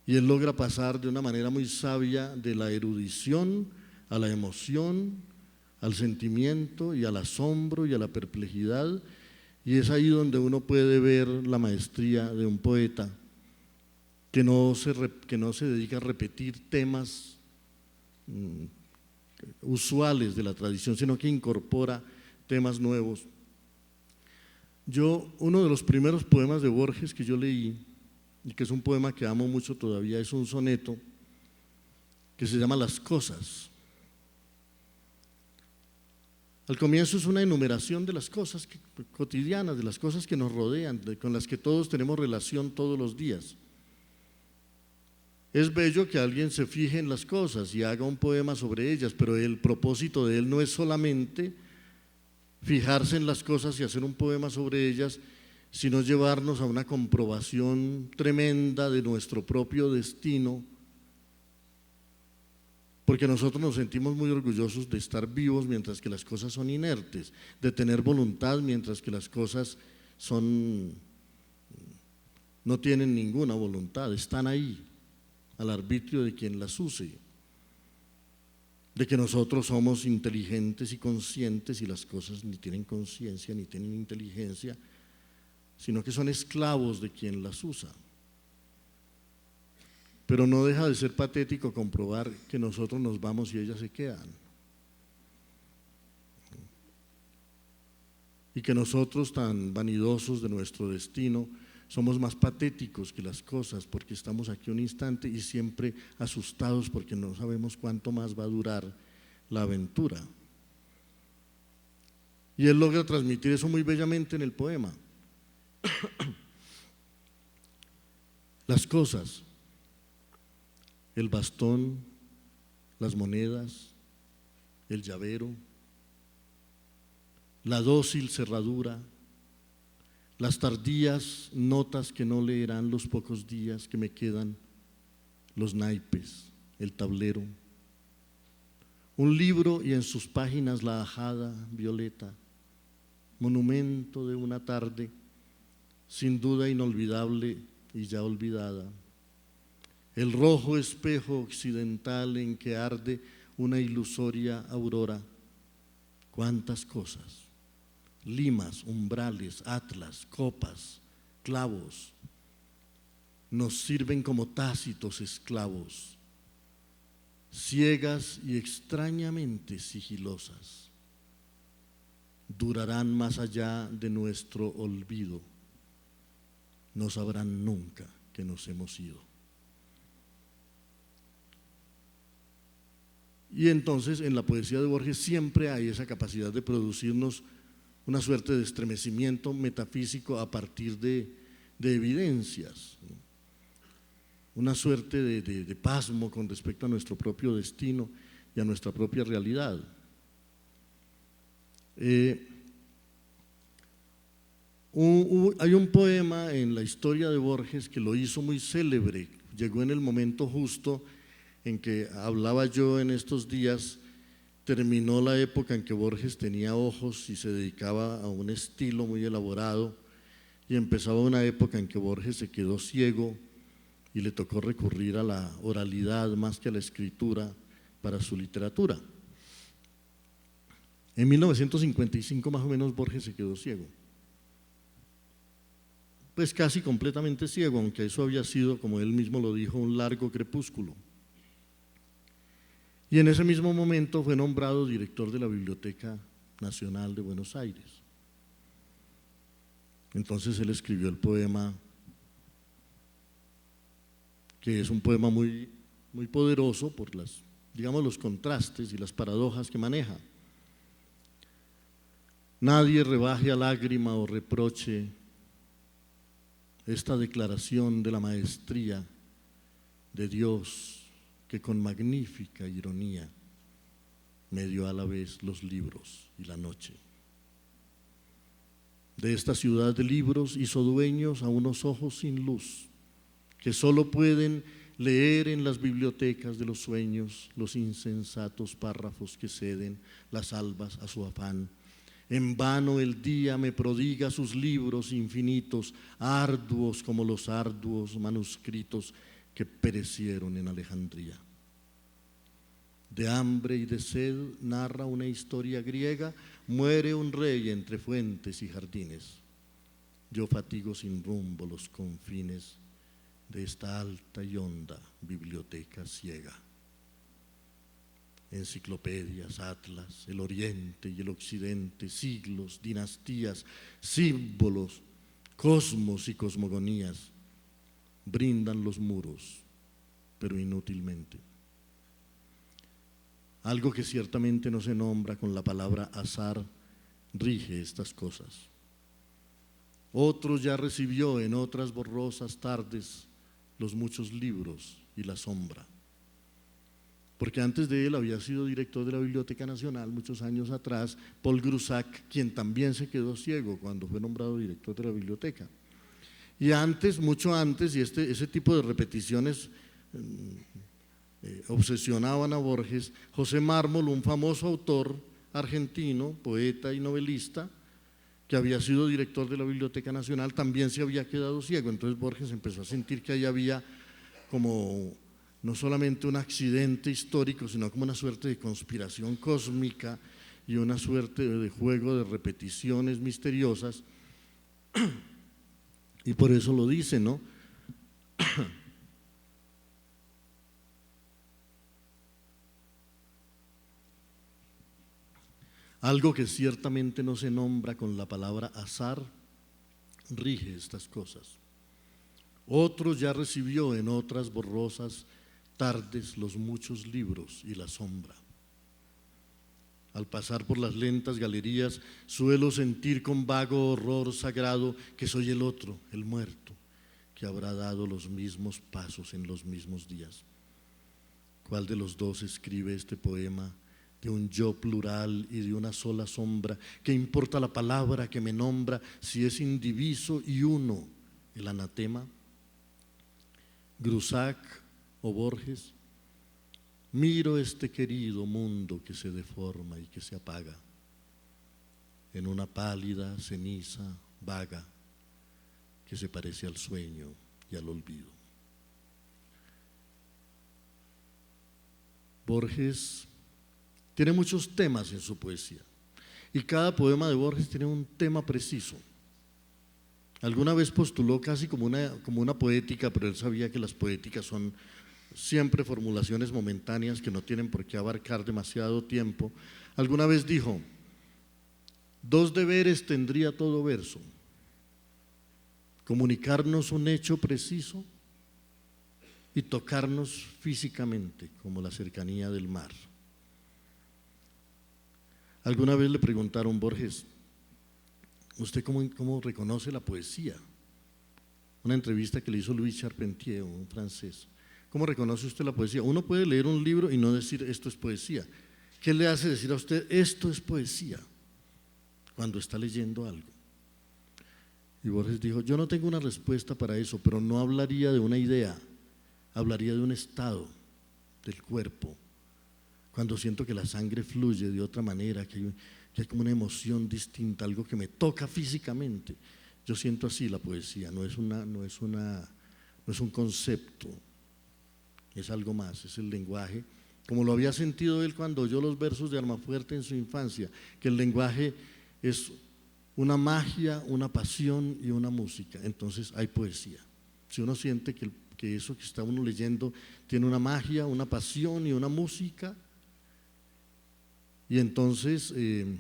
Y él logra pasar de una manera muy sabia de la erudición a la emoción, al sentimiento y al asombro y a la perplejidad, y es ahí donde uno puede ver la maestría de un poeta que no se dedica a repetir temas usuales de la tradición, sino que incorpora temas nuevos. Uno de los primeros poemas de Borges que yo leí, y que es un poema que amo mucho todavía, es un soneto que se llama Las cosas. Al comienzo es una enumeración de las cosas cotidianas, de las cosas que nos rodean, con las que todos tenemos relación todos los días. Es bello que alguien se fije en las cosas y haga un poema sobre ellas, pero el propósito de él no es solamente fijarse en las cosas y hacer un poema sobre ellas, sino llevarnos a una comprobación tremenda de nuestro propio destino, porque nosotros nos sentimos muy orgullosos de estar vivos mientras que las cosas son inertes, de tener voluntad mientras que las cosas no tienen ninguna voluntad, están ahí, al arbitrio de quien las use, de que nosotros somos inteligentes y conscientes y las cosas ni tienen conciencia ni tienen inteligencia, sino que son esclavos de quien las usa. Pero no deja de ser patético comprobar que nosotros nos vamos y ellas se quedan. Y que nosotros, tan vanidosos de nuestro destino, somos más patéticos que las cosas, porque estamos aquí un instante y siempre asustados porque no sabemos cuánto más va a durar la aventura. Y él logra transmitir eso muy bellamente en el poema. Las cosas, el bastón, las monedas, el llavero, la dócil cerradura, las tardías notas que no leerán los pocos días que me quedan, los naipes, el tablero, un libro y en sus páginas la ajada violeta, monumento de una tarde, sin duda inolvidable y ya olvidada, el rojo espejo occidental en que arde una ilusoria aurora, cuántas cosas, limas, umbrales, atlas, copas, clavos, nos sirven como tácitos esclavos, ciegas y extrañamente sigilosas, durarán más allá de nuestro olvido, no sabrán nunca que nos hemos ido. Y entonces en la poesía de Borges siempre hay esa capacidad de producirnos una suerte de estremecimiento metafísico a partir de evidencias, ¿no? Una suerte de pasmo con respecto a nuestro propio destino y a nuestra propia realidad. Hay un poema en la historia de Borges que lo hizo muy célebre, llegó en el momento justo en que hablaba yo en estos días. Terminó la época en que Borges tenía ojos y se dedicaba a un estilo muy elaborado, y empezaba una época en que Borges se quedó ciego y le tocó recurrir a la oralidad más que a la escritura para su literatura. En 1955 más o menos Borges se quedó ciego, pues casi completamente ciego, aunque eso había sido, como él mismo lo dijo, un largo crepúsculo. Y en ese mismo momento fue nombrado director de la Biblioteca Nacional de Buenos Aires. Entonces él escribió el poema, que es un poema muy, muy poderoso por digamos, los contrastes y las paradojas que maneja. Nadie rebaje a lágrima o reproche esta declaración de la maestría de Dios, que con magnífica ironía me dio a la vez los libros y la noche. De esta ciudad de libros hizo dueños a unos ojos sin luz, que solo pueden leer en las bibliotecas de los sueños los insensatos párrafos que ceden las albas a su afán. En vano el día me prodiga sus libros infinitos, arduos como los arduos manuscritos que perecieron en Alejandría. De hambre y de sed narra una historia griega, muere un rey entre fuentes y jardines. Yo fatigo sin rumbo los confines de esta alta y honda biblioteca ciega. Enciclopedias, atlas, el oriente y el occidente, siglos, dinastías, símbolos, cosmos y cosmogonías, brindan los muros, pero inútilmente. Algo que ciertamente no se nombra con la palabra azar rige estas cosas. Otro ya recibió en otras borrosas tardes los muchos libros y la sombra, porque antes de él había sido director de la Biblioteca Nacional muchos años atrás Paul Grusac, quien también se quedó ciego cuando fue nombrado director de la biblioteca. Y antes, mucho antes, y ese tipo de repeticiones obsesionaban a Borges, José Mármol, un famoso autor argentino, poeta y novelista, que había sido director de la Biblioteca Nacional, también se había quedado ciego. Entonces Borges empezó a sentir que ahí había como no solamente un accidente histórico, sino como una suerte de conspiración cósmica y una suerte de juego de repeticiones misteriosas, y por eso lo dice, ¿no? Algo que ciertamente no se nombra con la palabra azar rige estas cosas. Otro ya recibió en otras borrosas tardes los muchos libros y la sombra. Al pasar por las lentas galerías suelo sentir con vago horror sagrado que soy el otro, el muerto, que habrá dado los mismos pasos en los mismos días. ¿Cuál de los dos escribe este poema de un yo plural y de una sola sombra. ¿Qué importa la palabra que me nombra si es indiviso y uno el anatema? Grusac o Borges, miro este querido mundo que se deforma y que se apaga en una pálida ceniza vaga que se parece al sueño y al olvido. Borges tiene muchos temas en su poesía y cada poema de Borges tiene un tema preciso. Alguna vez postuló casi como una poética, pero él sabía que las poéticas son siempre formulaciones momentáneas que no tienen por qué abarcar demasiado tiempo. Alguna vez dijo: 2 deberes tendría todo verso: comunicarnos un hecho preciso y tocarnos físicamente, como la cercanía del mar. Alguna vez le preguntaron: Borges, ¿usted cómo reconoce la poesía? Una entrevista que le hizo Louis Charpentier, un francés. ¿Cómo reconoce usted la poesía? Uno puede leer un libro y no decir esto es poesía. ¿Qué le hace decir a usted esto es poesía cuando está leyendo algo? Y Borges dijo: yo no tengo una respuesta para eso, pero no hablaría de una idea, hablaría de un estado del cuerpo. Cuando siento que la sangre fluye de otra manera, que hay como una emoción distinta, algo que me toca físicamente. Yo siento así la poesía, no es un concepto, es algo más, es el lenguaje, como lo había sentido él cuando oyó los versos de Almafuerte en su infancia, que el lenguaje es una magia, una pasión y una música. Entonces hay poesía. Si uno siente que eso que está uno leyendo tiene una magia, una pasión y una música, y entonces él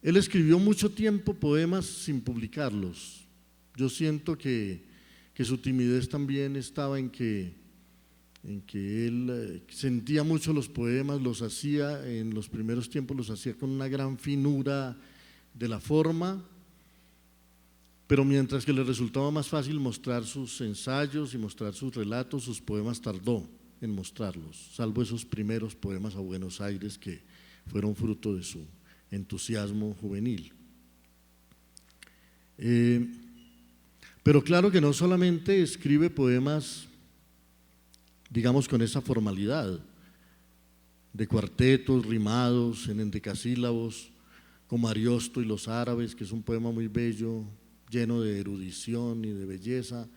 escribió mucho tiempo poemas sin publicarlos. Yo siento que su timidez también estaba en que él sentía mucho los poemas, los hacía en los primeros tiempos, los hacía con una gran finura de la forma, pero mientras que le resultaba más fácil mostrar sus ensayos y mostrar sus relatos, sus poemas tardó en mostrarlos, salvo esos primeros poemas a Buenos Aires que fueron fruto de su entusiasmo juvenil. Pero claro que no solamente escribe poemas, digamos, con esa formalidad de cuartetos rimados en endecasílabos, como Ariosto y los árabes, que es un poema muy bello, lleno de erudición y de belleza,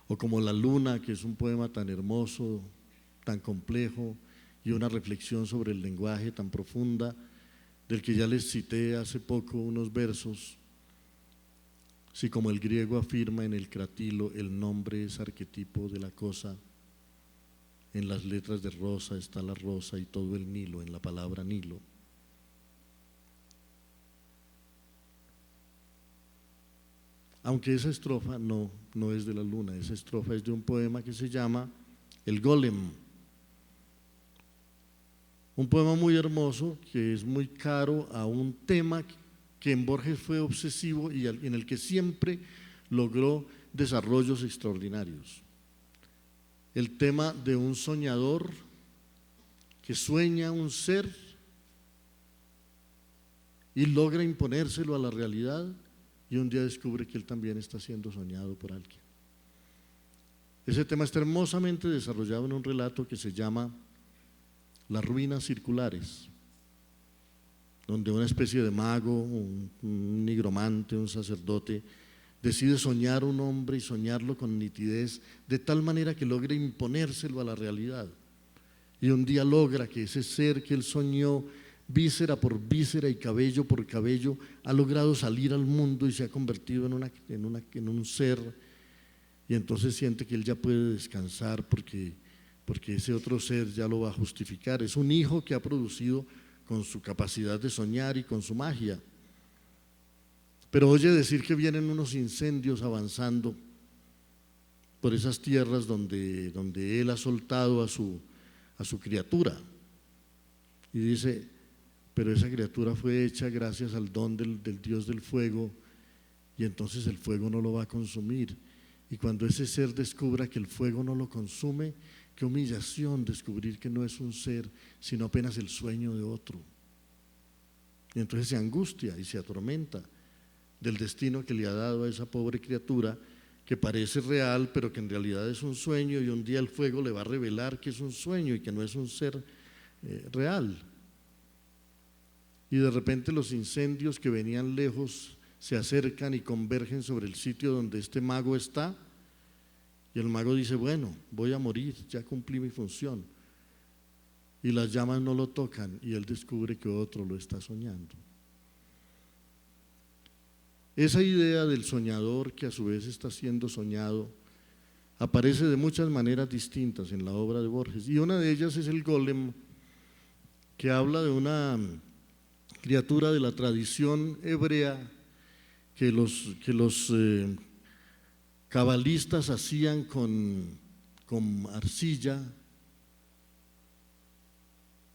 o como La Luna, que es un poema tan hermoso, tan complejo, y una reflexión sobre el lenguaje tan profunda, del que ya les cité hace poco unos versos. Si como el griego afirma en el cratilo, el nombre es arquetipo de la cosa, en las letras de rosa está la rosa y todo el Nilo en la palabra Nilo. Aunque esa estrofa no es de La Luna, esa estrofa es de un poema que se llama El Golem. Un poema muy hermoso que es muy caro a un tema que en Borges fue obsesivo y en el que siempre logró desarrollos extraordinarios. El tema de un soñador que sueña un ser y logra imponérselo a la realidad y un día descubre que él también está siendo soñado por alguien. Ese tema está hermosamente desarrollado en un relato que se llama Las ruinas circulares, donde una especie de mago, un nigromante, un sacerdote, decide soñar un hombre y soñarlo con nitidez, de tal manera que logre imponérselo a la realidad. Y un día logra que ese ser que él soñó, víscera por víscera y cabello por cabello, ha logrado salir al mundo y se ha convertido en un ser, y entonces siente que él ya puede descansar porque ese otro ser ya lo va a justificar. Es un hijo que ha producido con su capacidad de soñar y con su magia. Pero oye decir que vienen unos incendios avanzando por esas tierras donde él ha soltado a su criatura. Y dice: pero esa criatura fue hecha gracias al don del Dios del fuego, y entonces el fuego no lo va a consumir. Y cuando ese ser descubra que el fuego no lo consume, qué humillación descubrir que no es un ser, sino apenas el sueño de otro. Y entonces se angustia y se atormenta del destino que le ha dado a esa pobre criatura que parece real, pero que en realidad es un sueño, y un día el fuego le va a revelar que es un sueño y que no es un ser real. Y de repente los incendios que venían lejos se acercan y convergen sobre el sitio donde este mago está, y el mago dice: bueno, voy a morir, ya cumplí mi función. Y las llamas no lo tocan y él descubre que otro lo está soñando. Esa idea del soñador que a su vez está siendo soñado aparece de muchas maneras distintas en la obra de Borges, y una de ellas es el golem, que habla de una criatura de la tradición hebrea que los cabalistas hacían con arcilla,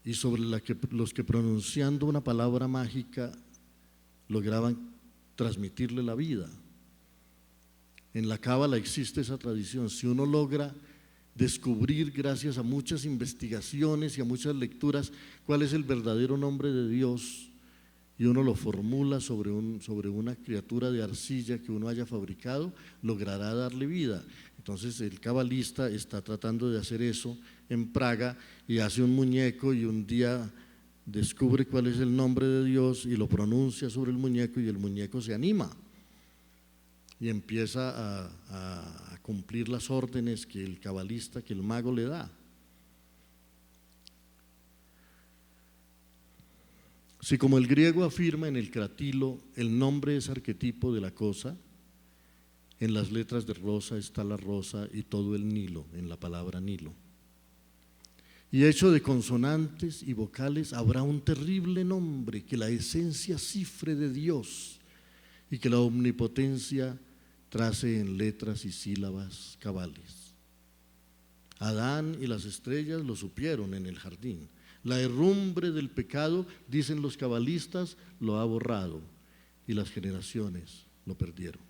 y sobre la que los que, pronunciando una palabra mágica, lograban transmitirle la vida. En la Cábala existe esa tradición. Si uno logra descubrir, gracias a muchas investigaciones y a muchas lecturas, cuál es el verdadero nombre de Dios, y uno lo formula sobre una criatura de arcilla que uno haya fabricado, logrará darle vida. Entonces el cabalista está tratando de hacer eso en Praga, y hace un muñeco, y un día descubre cuál es el nombre de Dios y lo pronuncia sobre el muñeco, y el muñeco se anima y empieza a cumplir las órdenes que el cabalista, que el mago le da. Si, como el griego afirma en el Cratilo, el nombre es arquetipo de la cosa, en las letras de rosa está la rosa y todo el Nilo, en la palabra Nilo. Y hecho de consonantes y vocales habrá un terrible nombre que la esencia cifre de Dios y que la omnipotencia trace en letras y sílabas cabales. Adán y las estrellas lo supieron en el jardín. La herrumbre del pecado, dicen los cabalistas, lo ha borrado, y las generaciones lo perdieron.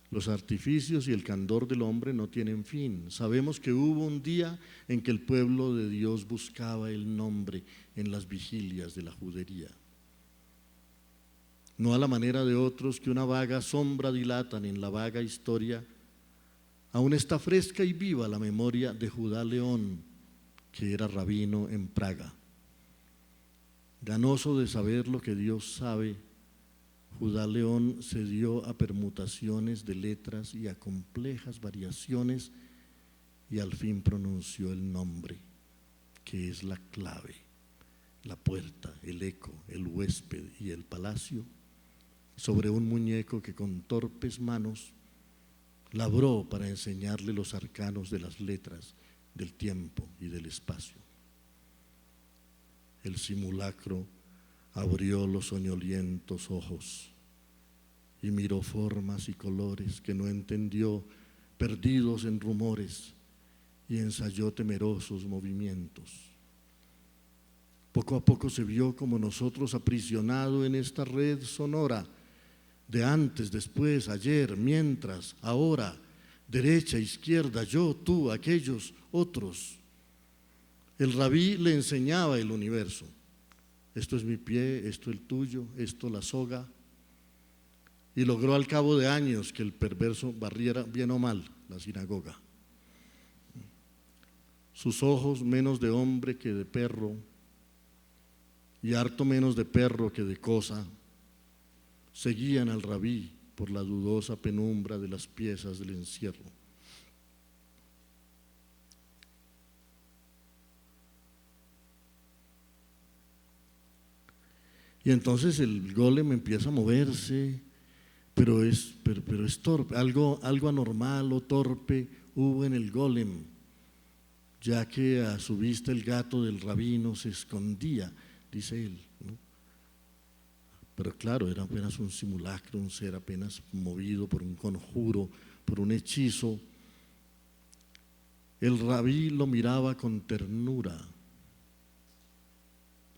Los artificios y el candor del hombre no tienen fin. Sabemos que hubo un día en que el pueblo de Dios buscaba el nombre en las vigilias de la judería. No a la manera de otros que una vaga sombra dilatan en la vaga historia, aún está fresca y viva la memoria de Judá León, que era rabino en Praga. Ganoso de saber lo que Dios sabe, Judá León se dio a permutaciones de letras y a complejas variaciones, y al fin pronunció el nombre, que es la clave, la puerta, el eco, el huésped y el palacio, sobre un muñeco que con torpes manos labró para enseñarle los arcanos de las letras, del tiempo y del espacio. El simulacro abrió los soñolientos ojos y miró formas y colores que no entendió, perdidos en rumores, y ensayó temerosos movimientos. Poco a poco se vio como nosotros, aprisionado en esta red sonora de antes, después, ayer, mientras, ahora, derecha, izquierda, yo, tú, aquellos, otros. El rabí le enseñaba el universo. Esto es mi pie, esto el tuyo, esto la soga. Y logró al cabo de años que el perverso barriera bien o mal la sinagoga. Sus ojos, menos de hombre que de perro, y harto menos de perro que de cosa, seguían al rabí por la dudosa penumbra de las piezas del encierro. Y entonces el golem empieza a moverse, pero es torpe, algo anormal o torpe hubo en el golem, ya que a su vista el gato del rabino se escondía, dice él, ¿no? Pero claro, era apenas un simulacro, un ser apenas movido por un conjuro, por un hechizo. El rabí lo miraba con ternura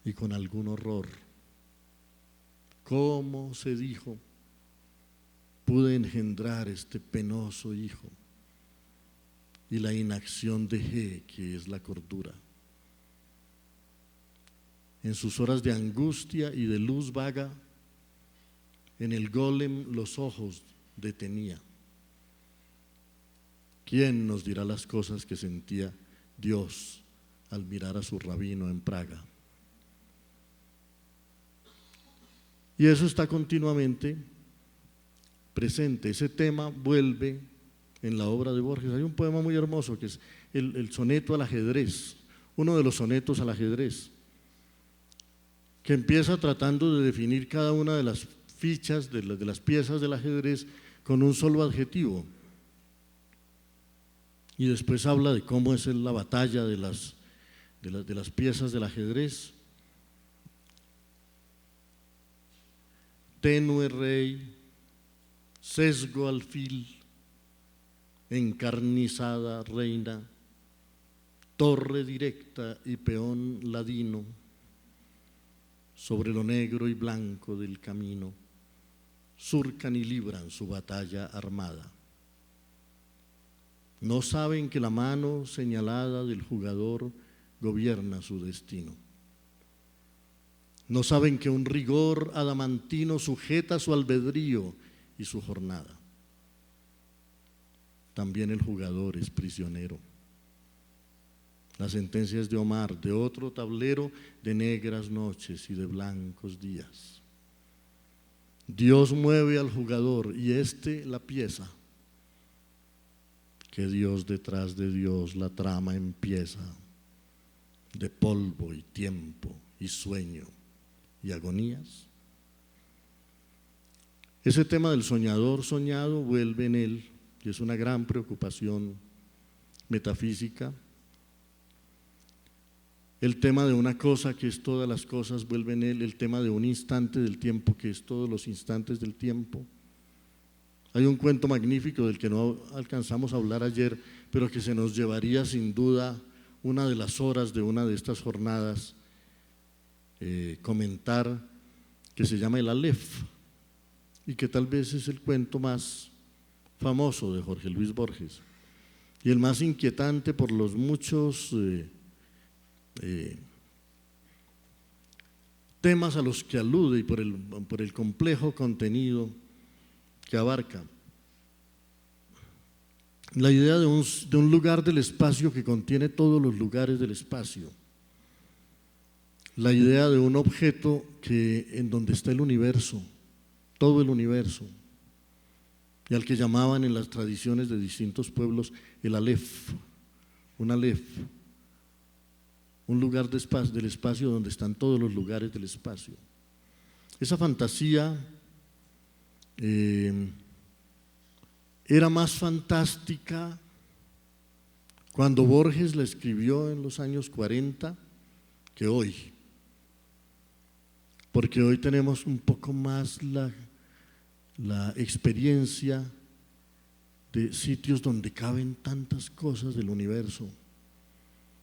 y con algún horror. ¿Cómo, se dijo, pude engendrar este penoso hijo? y la inacción de G, que es la cordura. En sus horas de angustia y de luz vaga, en el golem los ojos detenía. ¿Quién nos dirá las cosas que sentía Dios al mirar a su rabino en Praga? Y eso está continuamente presente. Ese tema vuelve en la obra de Borges. Hay un poema muy hermoso que es el soneto al ajedrez, uno de los sonetos al ajedrez, que empieza tratando de definir cada una de las fichas, de las piezas del ajedrez con un solo adjetivo. Y después habla de cómo es la batalla de las piezas del ajedrez. Tenue rey, sesgo alfil, encarnizada reina, torre directa y peón ladino, sobre lo negro y blanco del camino, surcan y libran su batalla armada. No saben que la mano señalada del jugador gobierna su destino. No saben que un rigor adamantino sujeta su albedrío y su jornada. También el jugador es prisionero. La sentencia es de Omar, de otro tablero, de negras noches y de blancos días. Dios mueve al jugador y éste la pieza. Que Dios detrás de Dios la trama empieza, de polvo y tiempo y sueño y agonías. Ese tema del soñador soñado vuelve en él, y es una gran preocupación metafísica. El tema de una cosa que es todas las cosas vuelve en él, el tema de un instante del tiempo que es todos los instantes del tiempo. Hay un cuento magnífico del que no alcanzamos a hablar ayer, pero que se nos llevaría sin duda una de las horas de una de estas jornadas, comentar, que se llama El Aleph, y que tal vez es el cuento más famoso de Jorge Luis Borges, y el más inquietante por los muchos temas a los que alude y por el complejo contenido que abarca. La idea de un lugar del espacio que contiene todos los lugares del espacio. La idea de un objeto en donde está el universo, todo el universo, y al que llamaban en las tradiciones de distintos pueblos el Aleph, un Aleph, un lugar del espacio donde están todos los lugares del espacio. Esa fantasía era más fantástica cuando Borges la escribió en los años 40 que hoy, porque hoy tenemos un poco más la experiencia de sitios donde caben tantas cosas del universo,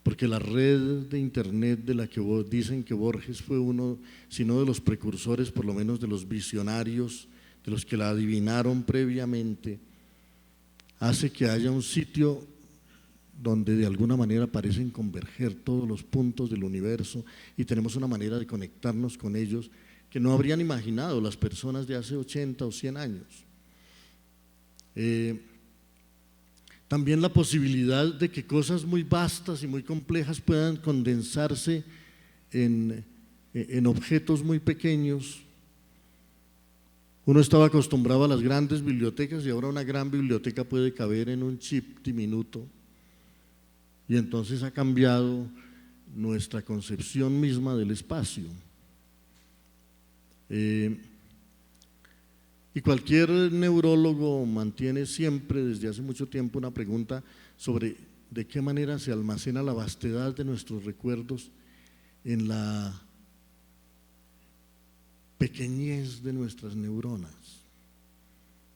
porque la red de internet de la que dicen que Borges fue uno, si no de los precursores, por lo menos de los visionarios, de los que la adivinaron previamente, hace que haya un sitio donde de alguna manera parecen converger todos los puntos del universo y tenemos una manera de conectarnos con ellos que no habrían imaginado las personas de hace 80 o 100 años. También la posibilidad de que cosas muy vastas y muy complejas puedan condensarse en objetos muy pequeños. Uno estaba acostumbrado a las grandes bibliotecas y ahora una gran biblioteca puede caber en un chip diminuto, y entonces ha cambiado nuestra concepción misma del espacio. Y cualquier neurólogo mantiene siempre desde hace mucho tiempo una pregunta sobre de qué manera se almacena la vastedad de nuestros recuerdos en la pequeñez de nuestras neuronas,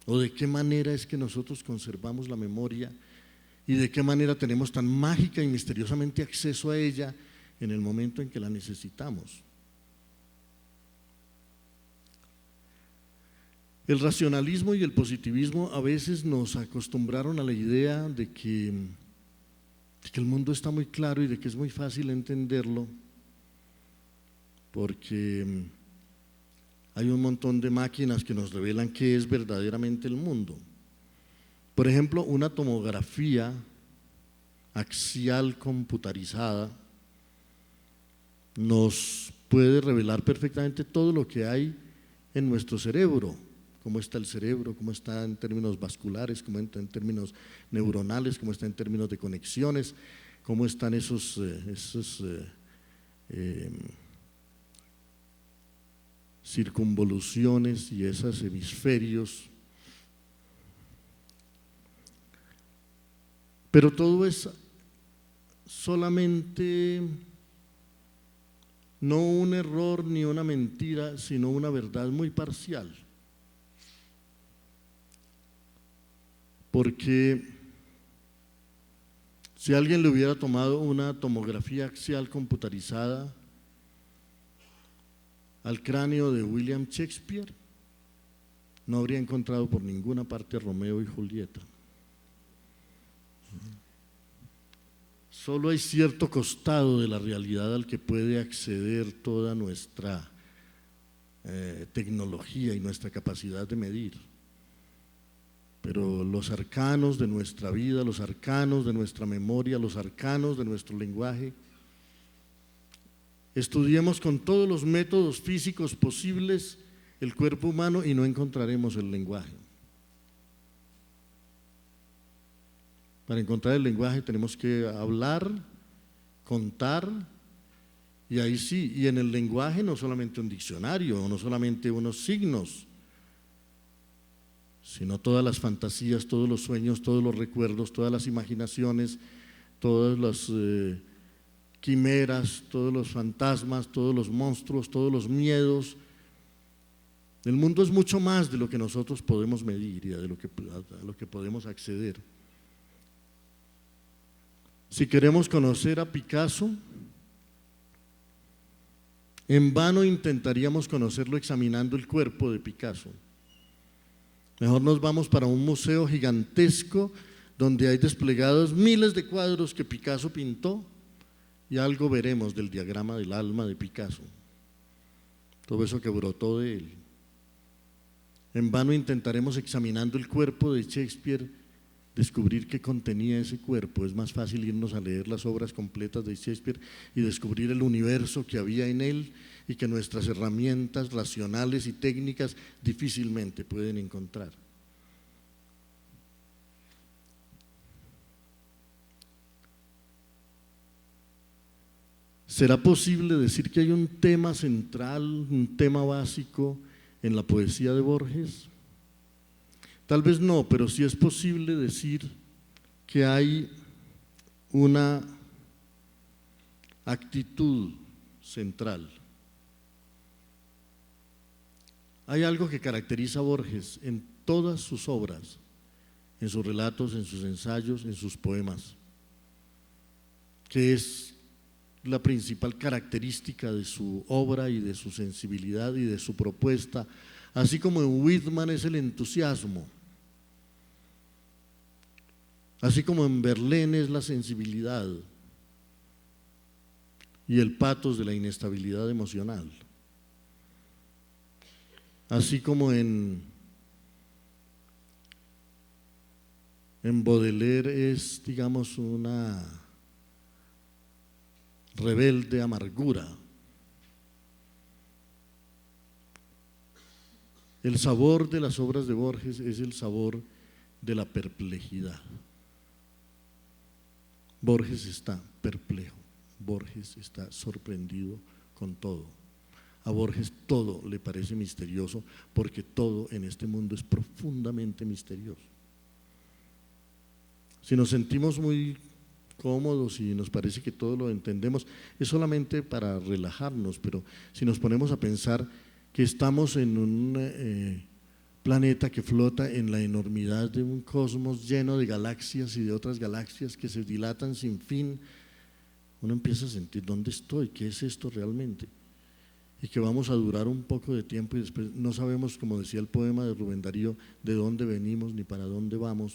o de qué manera es que nosotros conservamos la memoria y de qué manera tenemos tan mágica y misteriosamente acceso a ella en el momento en que la necesitamos. El racionalismo y el positivismo a veces nos acostumbraron a la idea de que de que el mundo está muy claro y de que es muy fácil entenderlo, porque hay un montón de máquinas que nos revelan qué es verdaderamente el mundo. Por ejemplo, una tomografía axial computarizada nos puede revelar perfectamente todo lo que hay en nuestro cerebro, cómo está el cerebro, cómo está en términos vasculares, cómo está en términos neuronales, cómo está en términos de conexiones, cómo están esos circunvoluciones y esos hemisferios. Pero todo es solamente no un error ni una mentira, sino una verdad muy parcial. Porque si alguien le hubiera tomado una tomografía axial computarizada al cráneo de William Shakespeare, no habría encontrado por ninguna parte a Romeo y Julieta. Solo hay cierto costado de la realidad al que puede acceder toda nuestra tecnología y nuestra capacidad de medir. Pero los arcanos de nuestra vida, los arcanos de nuestra memoria, los arcanos de nuestro lenguaje, estudiemos con todos los métodos físicos posibles el cuerpo humano y no encontraremos el lenguaje. Para encontrar el lenguaje tenemos que hablar, contar, y ahí sí, y en el lenguaje no solamente un diccionario, no solamente unos signos, sino todas las fantasías, todos los sueños, todos los recuerdos, todas las imaginaciones, todas las quimeras, todos los fantasmas, todos los monstruos, todos los miedos. El mundo es mucho más de lo que nosotros podemos medir y a lo que podemos acceder. Si queremos conocer a Picasso, en vano intentaríamos conocerlo examinando el cuerpo de Picasso. Mejor nos vamos para un museo gigantesco donde hay desplegados miles de cuadros que Picasso pintó y algo veremos del diagrama del alma de Picasso, todo eso que brotó de él. En vano intentaremos examinando el cuerpo de Shakespeare descubrir qué contenía ese cuerpo. Es más fácil irnos a leer las obras completas de Shakespeare y descubrir el universo que había en él y que nuestras herramientas racionales y técnicas difícilmente pueden encontrar. ¿Será posible decir que hay un tema central, un tema básico en la poesía de Borges? Tal vez no, pero sí es posible decir que hay una actitud central. Hay algo que caracteriza a Borges en todas sus obras, en sus relatos, en sus ensayos, en sus poemas, que es la principal característica de su obra y de su sensibilidad y de su propuesta, así como en Whitman es el entusiasmo. Así como en Verlaine es la sensibilidad y el pathos de la inestabilidad emocional. Así como en Baudelaire es, digamos, una rebelde amargura. El sabor de las obras de Borges es el sabor de la perplejidad. Borges está perplejo, Borges está sorprendido con todo. A Borges todo le parece misterioso porque todo en este mundo es profundamente misterioso. Si nos sentimos muy cómodos y nos parece que todo lo entendemos, es solamente para relajarnos, pero si nos ponemos a pensar que estamos en un planeta que flota en la enormidad de un cosmos lleno de galaxias y de otras galaxias que se dilatan sin fin, uno empieza a sentir ¿dónde estoy? ¿Qué es esto realmente? Y que vamos a durar un poco de tiempo y después no sabemos, como decía el poema de Rubén Darío, de dónde venimos ni para dónde vamos.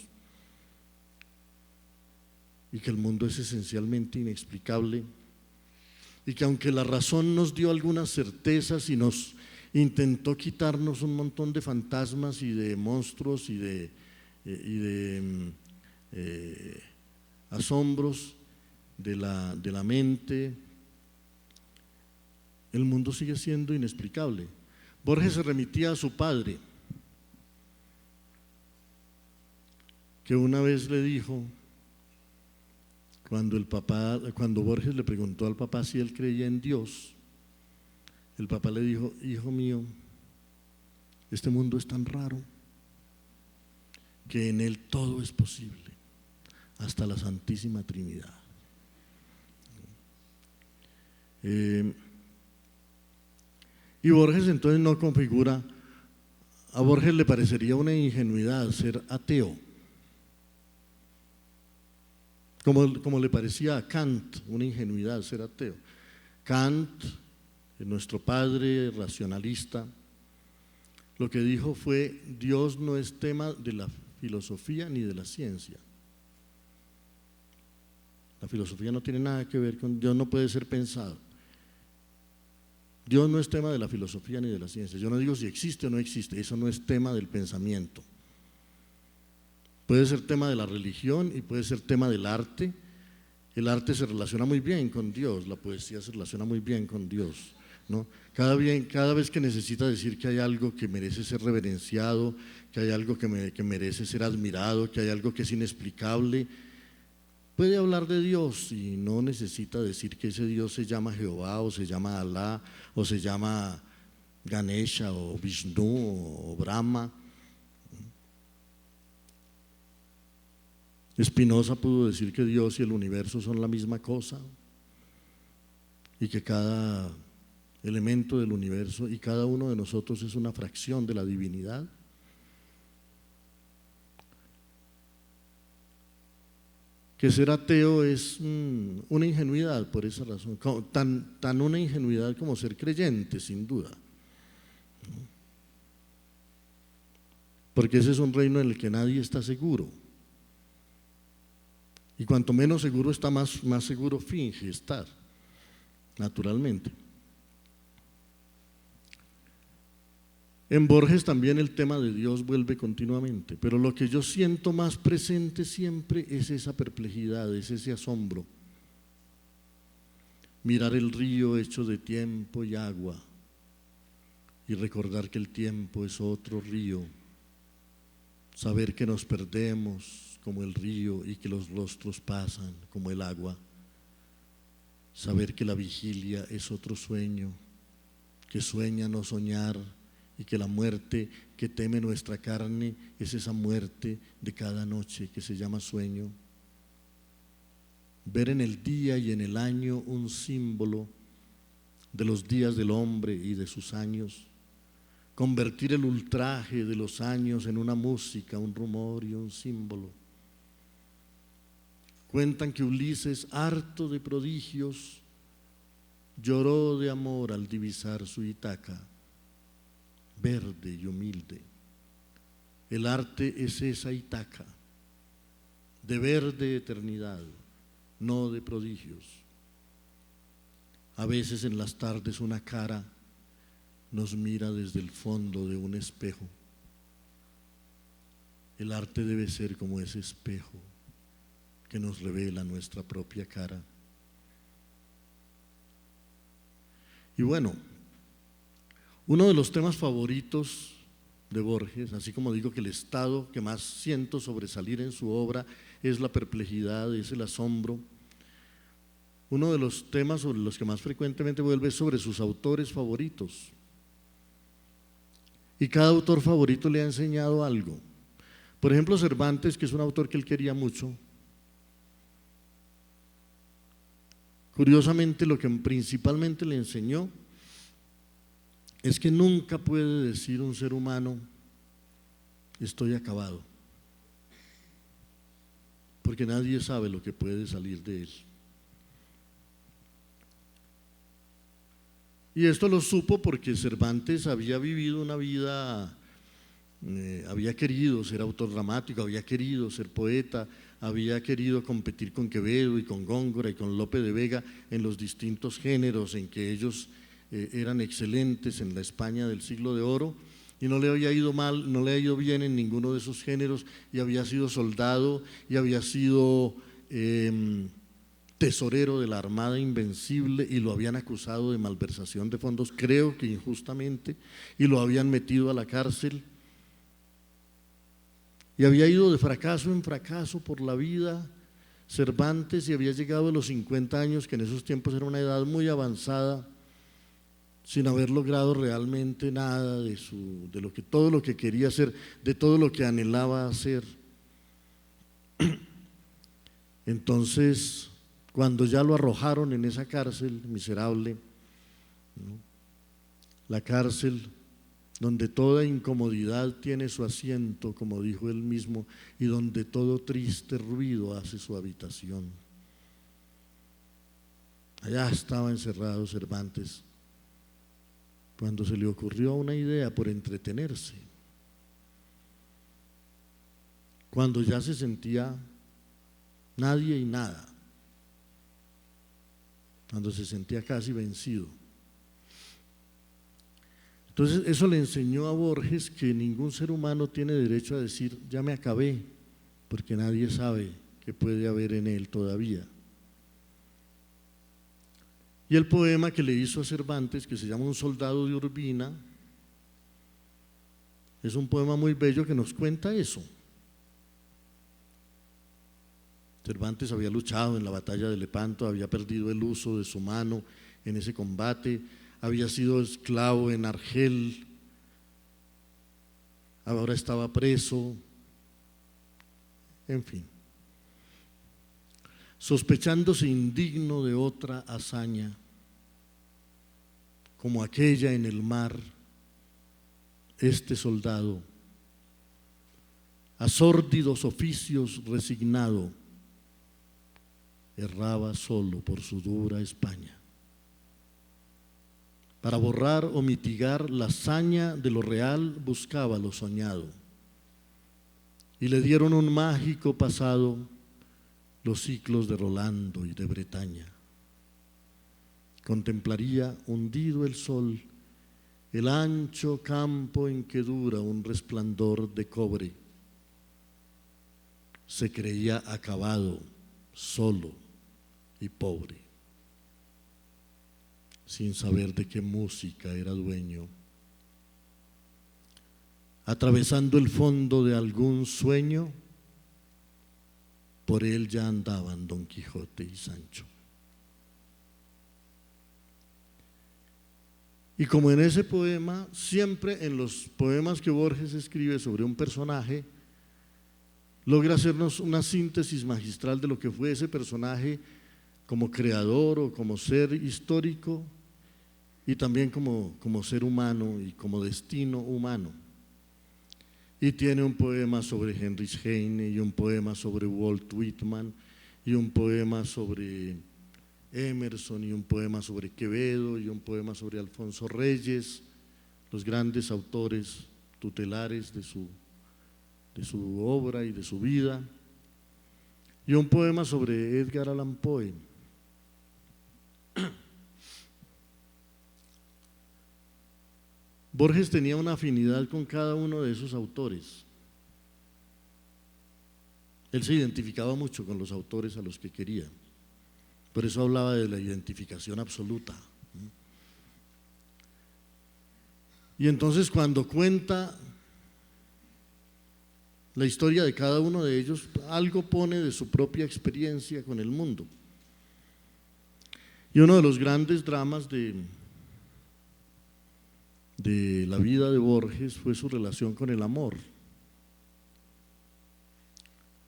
y que el mundo es esencialmente inexplicable, y que aunque la razón nos dio algunas certezas y nos intentó quitarnos un montón de fantasmas y de monstruos y de asombros de la mente, el mundo sigue siendo inexplicable. Borges se remitía a su padre, que una vez le dijo, cuando Borges le preguntó al papá si él creía en Dios, el papá le dijo: hijo mío, este mundo es tan raro que en él todo es posible, hasta la Santísima Trinidad. Y Borges entonces no configura, a Borges le parecería una ingenuidad ser ateo, como le parecía a Kant una ingenuidad ser ateo. Kant, nuestro padre racionalista, lo que dijo fue: Dios no es tema de la filosofía ni de la ciencia. La filosofía no tiene nada que ver con Dios, no puede ser pensado. Dios no es tema de la filosofía ni de la ciencia. Yo no digo si existe o no existe, eso no es tema del pensamiento. Puede ser tema de la religión y puede ser tema del arte. El arte se relaciona muy bien con Dios, la poesía se relaciona muy bien con Dios, ¿no? Cada vez que necesita decir que hay algo que merece ser reverenciado, que hay algo que merece ser admirado, que hay algo que es inexplicable, puede hablar de Dios y no necesita decir que ese Dios se llama Jehová o se llama Alá o se llama Ganesha o Vishnu o Brahma. Spinoza pudo decir que Dios y el universo son la misma cosa y que cada elemento del universo y cada uno de nosotros es una fracción de la divinidad. Que ser ateo es una ingenuidad por esa razón, tan una ingenuidad como ser creyente, sin duda. Porque ese es un reino en el que nadie está seguro. Y cuanto menos seguro está, más seguro finge estar, naturalmente. En Borges también el tema de Dios vuelve continuamente, pero lo que yo siento más presente siempre es esa perplejidad, es ese asombro. Mirar el río hecho de tiempo y agua y recordar que el tiempo es otro río, saber que nos perdemos como el río y que los rostros pasan como el agua, saber que la vigilia es otro sueño, que sueña no soñar, y que la muerte que teme nuestra carne es esa muerte de cada noche que se llama sueño. Ver en el día y en el año un símbolo de los días del hombre y de sus años, convertir el ultraje de los años en una música, un rumor y un símbolo. Cuentan que Ulises, harto de prodigios, lloró de amor al divisar su Ítaca, verde y humilde. El arte es esa Ítaca, de verde eternidad, no de prodigios. A veces en las tardes una cara nos mira desde el fondo de un espejo. El arte debe ser como ese espejo que nos revela nuestra propia cara. Y bueno, uno de los temas favoritos de Borges, así como digo que el estado que más siento sobresalir en su obra es la perplejidad, es el asombro, uno de los temas sobre los que más frecuentemente vuelve es sobre sus autores favoritos. Y cada autor favorito le ha enseñado algo. Por ejemplo, Cervantes, que es un autor que él quería mucho, curiosamente lo que principalmente le enseñó es que nunca puede decir un ser humano: estoy acabado, porque nadie sabe lo que puede salir de él. Y esto lo supo porque Cervantes había vivido una vida, había querido ser autor dramático, había querido ser poeta, había querido competir con Quevedo y con Góngora y con Lope de Vega en los distintos géneros en que ellos eran excelentes en la España del Siglo de Oro, y no le había ido mal, no le había ido bien en ninguno de esos géneros, y había sido soldado y había sido tesorero de la Armada Invencible, y lo habían acusado de malversación de fondos, creo que injustamente, y lo habían metido a la cárcel. Y había ido de fracaso en fracaso por la vida Cervantes, y había llegado a los 50 años, que en esos tiempos era una edad muy avanzada, sin haber logrado realmente nada de todo lo que quería hacer, de todo lo que anhelaba hacer. Entonces, cuando ya lo arrojaron en esa cárcel miserable, ¿no?, la cárcel donde toda incomodidad tiene su asiento, como dijo él mismo, y donde todo triste ruido hace su habitación. Allá estaba encerrado Cervantes, cuando se le ocurrió una idea por entretenerse, cuando ya se sentía nadie y nada, cuando se sentía casi vencido. Entonces eso le enseñó a Borges que ningún ser humano tiene derecho a decir ya me acabé, porque nadie sabe qué puede haber en él todavía. Y el poema que le hizo a Cervantes, que se llama Un soldado de Urbina, es un poema muy bello que nos cuenta eso. Cervantes había luchado en la batalla de Lepanto, había perdido el uso de su mano en ese combate, había sido esclavo en Argel, ahora estaba preso, en fin, sospechándose indigno de otra hazaña, como aquella en el mar, este soldado, a sórdidos oficios resignado, erraba solo por su dura España. Para borrar o mitigar la hazaña de lo real buscaba lo soñado, y le dieron un mágico pasado los ciclos de Rolando y de Bretaña. Contemplaría hundido el sol el ancho campo en que dura un resplandor de cobre. Se creía acabado, solo y pobre, sin saber de qué música era dueño. Atravesando el fondo de algún sueño, por él ya andaban Don Quijote y Sancho. Y como en ese poema, siempre en los poemas que Borges escribe sobre un personaje, logra hacernos una síntesis magistral de lo que fue ese personaje como creador o como ser histórico, y también como ser humano y como destino humano. Y tiene un poema sobre Heinrich Heine, y un poema sobre Walt Whitman, y un poema sobre Emerson, y un poema sobre Quevedo, y un poema sobre Alfonso Reyes, los grandes autores tutelares de su obra y de su vida, y un poema sobre Edgar Allan Poe. Borges tenía una afinidad con cada uno de esos autores. Él se identificaba mucho con los autores a los que quería. Por eso hablaba de la identificación absoluta. Y entonces cuando cuenta la historia de cada uno de ellos, algo pone de su propia experiencia con el mundo. Y uno de los grandes dramas de la vida de Borges fue su relación con el amor.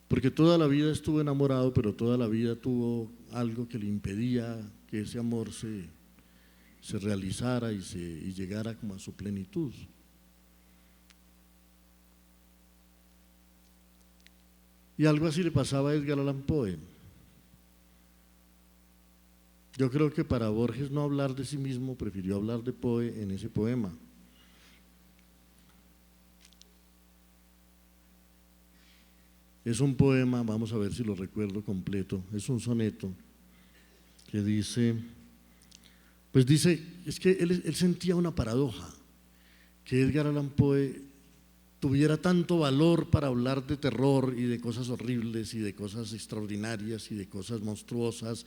Porque toda la vida estuvo enamorado, pero toda la vida tuvo algo que le impedía que ese amor se realizara y llegara como a su plenitud. Y algo así le pasaba a Edgar Allan Poe. Yo creo que para Borges no hablar de sí mismo, prefirió hablar de Poe en ese poema. Es un poema, vamos a ver si lo recuerdo completo, es un soneto que dice, pues dice, es que él sentía una paradoja, que Edgar Allan Poe tuviera tanto valor para hablar de terror y de cosas horribles y de cosas extraordinarias y de cosas monstruosas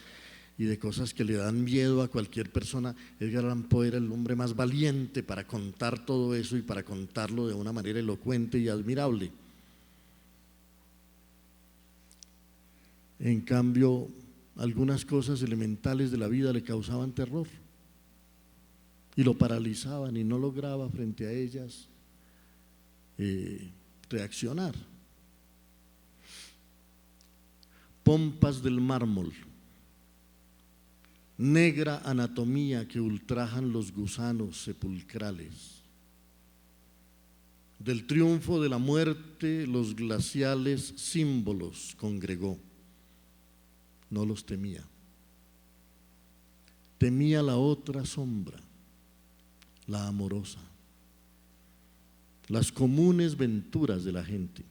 y de cosas que le dan miedo a cualquier persona. Edgar Allan Poe era el hombre más valiente para contar todo eso y para contarlo de una manera elocuente y admirable. En cambio, algunas cosas elementales de la vida le causaban terror y lo paralizaban y no lograba frente a ellas reaccionar. Pompas del mármol, negra anatomía que ultrajan los gusanos sepulcrales. Del triunfo de la muerte los glaciales símbolos congregó. No los temía. Temía la otra sombra, la amorosa, las comunes venturas de la gente.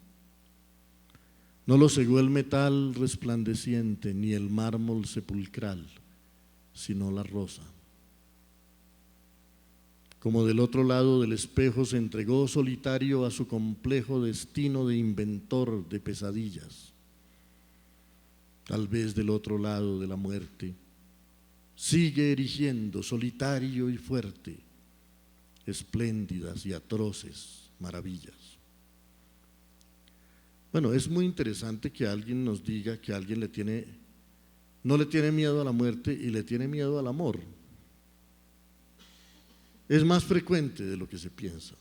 No lo cegó el metal resplandeciente ni el mármol sepulcral, sino la rosa. Como del otro lado del espejo se entregó solitario a su complejo destino de inventor de pesadillas. Tal vez del otro lado de la muerte sigue erigiendo solitario y fuerte espléndidas y atroces maravillas. Bueno, es muy interesante que alguien nos diga que alguien no le tiene miedo a la muerte y le tiene miedo al amor. Es más frecuente de lo que se piensa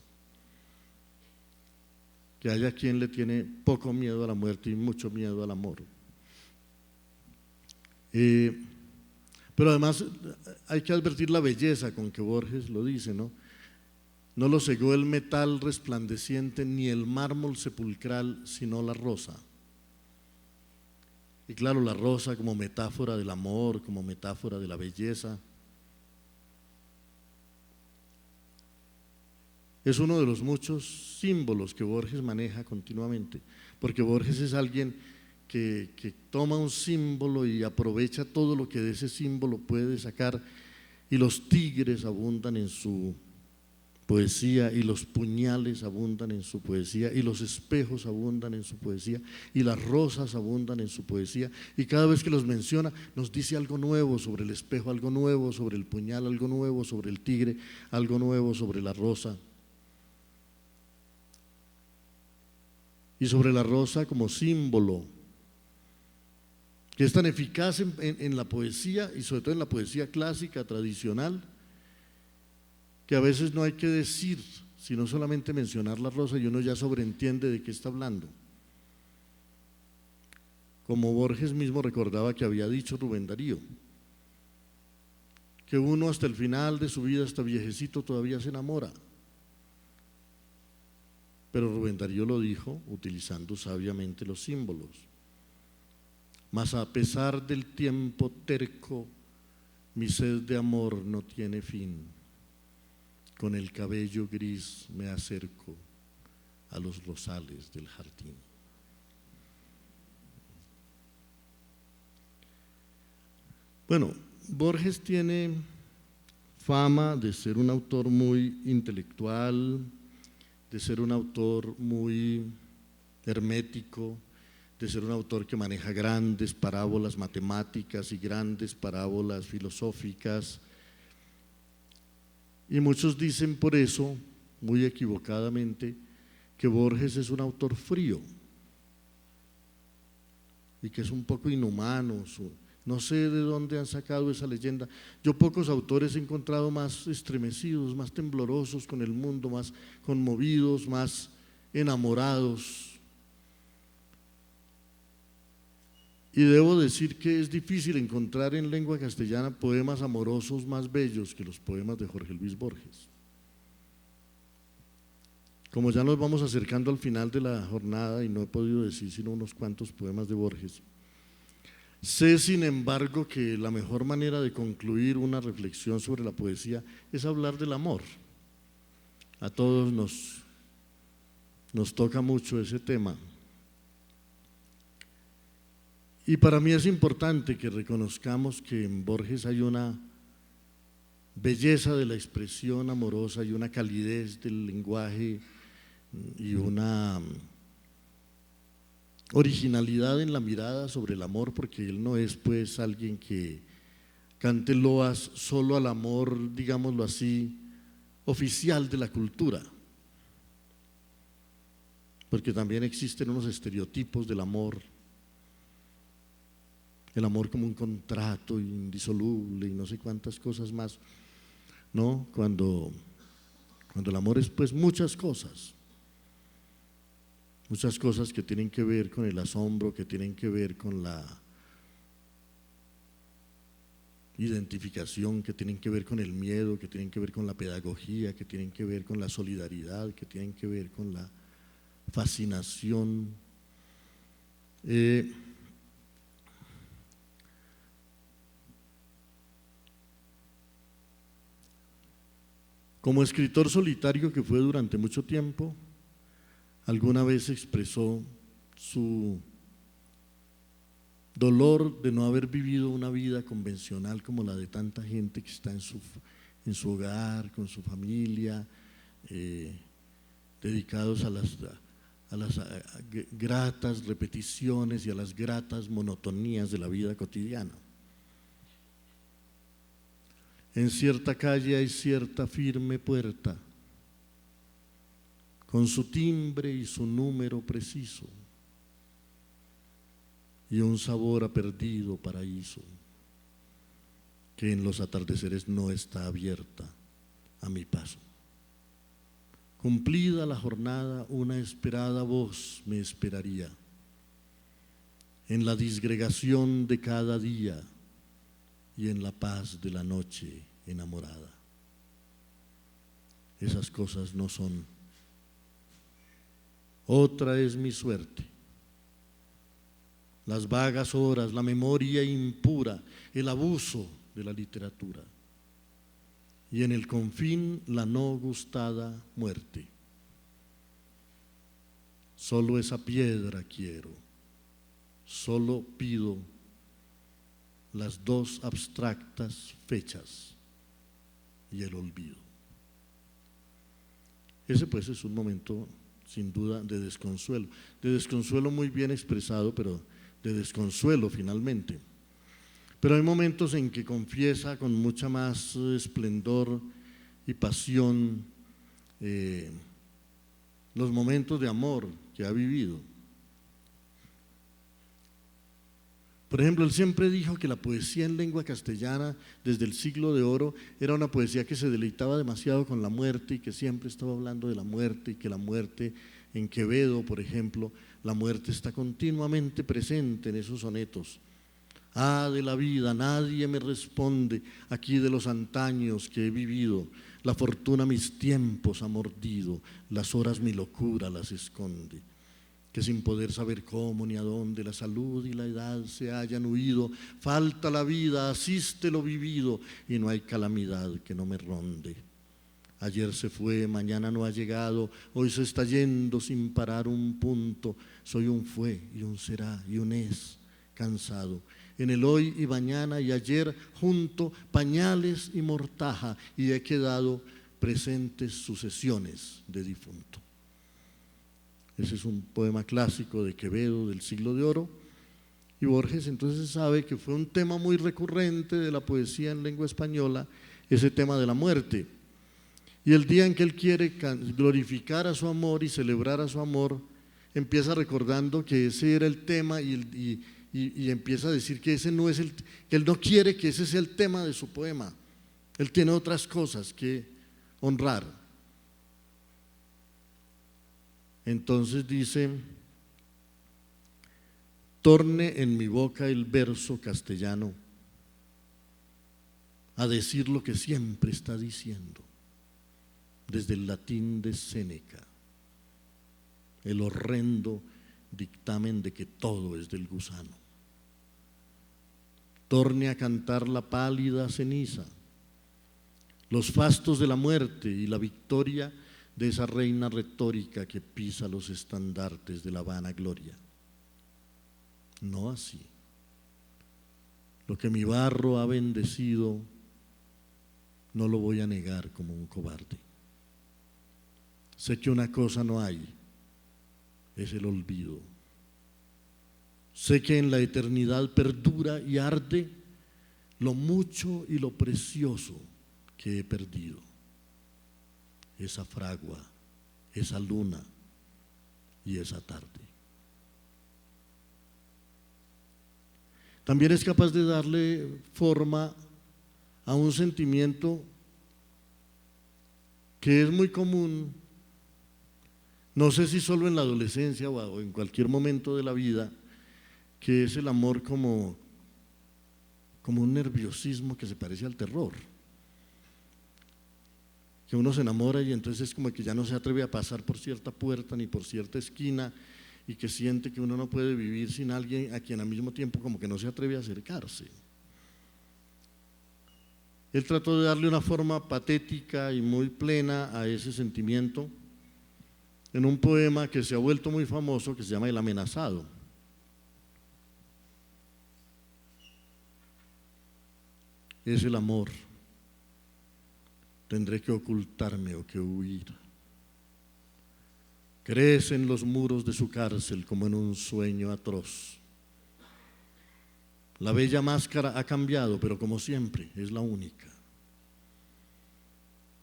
que haya quien le tiene poco miedo a la muerte y mucho miedo al amor. Pero además hay que advertir la belleza con que Borges lo dice, ¿no? No lo cegó el metal resplandeciente ni el mármol sepulcral, sino la rosa. Y claro, la rosa como metáfora del amor, como metáfora de la belleza. Es uno de los muchos símbolos que Borges maneja continuamente, porque Borges es alguien que toma un símbolo y aprovecha todo lo que de ese símbolo puede sacar, y los tigres abundan en su poesía, y los puñales abundan en su poesía, y los espejos abundan en su poesía, y las rosas abundan en su poesía, y cada vez que los menciona nos dice algo nuevo sobre el espejo, algo nuevo sobre el puñal, algo nuevo sobre el tigre, algo nuevo sobre la rosa. Y sobre la rosa como símbolo, que es tan eficaz en la poesía y sobre todo en la poesía clásica, tradicional, que a veces no hay que decir, sino solamente mencionar la rosa y uno ya sobreentiende de qué está hablando. Como Borges mismo recordaba que había dicho Rubén Darío, que uno hasta el final de su vida, hasta viejecito, todavía se enamora. Pero Rubén Darío lo dijo utilizando sabiamente los símbolos. Mas a pesar del tiempo terco, mi sed de amor no tiene fin. Con el cabello gris me acerco a los rosales del jardín. Bueno, Borges tiene fama de ser un autor muy intelectual, de ser un autor muy hermético, de ser un autor que maneja grandes parábolas matemáticas y grandes parábolas filosóficas. Y muchos dicen por eso, muy equivocadamente, que Borges es un autor frío y que es un poco inhumano. No sé de dónde han sacado esa leyenda. Yo pocos autores he encontrado más estremecidos, más temblorosos con el mundo, más conmovidos, más enamorados. Y debo decir que es difícil encontrar en lengua castellana poemas amorosos más bellos que los poemas de Jorge Luis Borges. Como ya nos vamos acercando al final de la jornada y no he podido decir sino unos cuantos poemas de Borges, sé sin embargo que la mejor manera de concluir una reflexión sobre la poesía es hablar del amor. A todos nos toca mucho ese tema. Y para mí es importante que reconozcamos que en Borges hay una belleza de la expresión amorosa y una calidez del lenguaje y una originalidad en la mirada sobre el amor, porque él no es pues alguien que cante loas solo al amor, digámoslo así, oficial de la cultura, porque también existen unos estereotipos del amor, el amor como un contrato indisoluble y no sé cuántas cosas más, ¿no? Cuando el amor es pues muchas cosas que tienen que ver con el asombro, que tienen que ver con la identificación, que tienen que ver con el miedo, que tienen que ver con la pedagogía, que tienen que ver con la solidaridad, que tienen que ver con la fascinación. Como escritor solitario que fue durante mucho tiempo, alguna vez expresó su dolor de no haber vivido una vida convencional como la de tanta gente que está en su hogar, con su familia, dedicados a las gratas repeticiones y a las gratas monotonías de la vida cotidiana. En cierta calle hay cierta firme puerta, con su timbre y su número preciso, y un sabor a perdido paraíso, que en los atardeceres no está abierta a mi paso. Cumplida la jornada, una esperada voz me esperaría, en la disgregación de cada día y en la paz de la noche enamorada. Esas cosas no son. Otra es mi suerte. Las vagas horas, la memoria impura, el abuso de la literatura. Y en el confín la no gustada muerte. Solo esa piedra quiero, solo pido las dos abstractas fechas y el olvido. Ese pues es un momento sin duda de desconsuelo muy bien expresado, pero de desconsuelo finalmente. Pero hay momentos en que confiesa con mucha más esplendor y pasión los momentos de amor que ha vivido. Por ejemplo, él siempre dijo que la poesía en lengua castellana desde el Siglo de Oro era una poesía que se deleitaba demasiado con la muerte y que siempre estaba hablando de la muerte, y que la muerte en Quevedo, por ejemplo, la muerte está continuamente presente en esos sonetos. Ah, de la vida nadie me responde, aquí de los antaños que he vivido, la fortuna mis tiempos ha mordido, las horas mi locura las esconde. Que sin poder saber cómo ni a dónde la salud y la edad se hayan huido, falta la vida, asiste lo vivido y no hay calamidad que no me ronde. Ayer se fue, mañana no ha llegado, hoy se está yendo sin parar un punto, soy un fue y un será y un es cansado. En el hoy y mañana y ayer junto pañales y mortaja y he quedado presentes sucesiones de difunto. Ese es un poema clásico de Quevedo del Siglo de Oro, y Borges entonces sabe que fue un tema muy recurrente de la poesía en lengua española, ese tema de la muerte. Y el día en que él quiere glorificar a su amor y celebrar a su amor, empieza recordando que ese era el tema y empieza a decir que ese no es que él no quiere que ese sea el tema de su poema. Él tiene otras cosas que honrar. Entonces dice: torne en mi boca el verso castellano a decir lo que siempre está diciendo, desde el latín de Séneca, el horrendo dictamen de que todo es del gusano. Torne a cantar la pálida ceniza, los fastos de la muerte y la victoria de esa reina retórica que pisa los estandartes de la vana gloria. No así. Lo que mi barro ha bendecido, no lo voy a negar como un cobarde. Sé que una cosa no hay, es el olvido. Sé que en la eternidad perdura y arde lo mucho y lo precioso que he perdido. Esa fragua, esa luna y esa tarde. También es capaz de darle forma a un sentimiento que es muy común, no sé si solo en la adolescencia o en cualquier momento de la vida, que es el amor como un nerviosismo que se parece al terror. Que uno se enamora y entonces es como que ya no se atreve a pasar por cierta puerta ni por cierta esquina, y que siente que uno no puede vivir sin alguien a quien al mismo tiempo como que no se atreve a acercarse. Él trató de darle una forma patética y muy plena a ese sentimiento en un poema que se ha vuelto muy famoso, que se llama El amenazado. Es el amor. Tendré que ocultarme o que huir. Crece en los muros de su cárcel como en un sueño atroz. La bella máscara ha cambiado, pero como siempre es la única.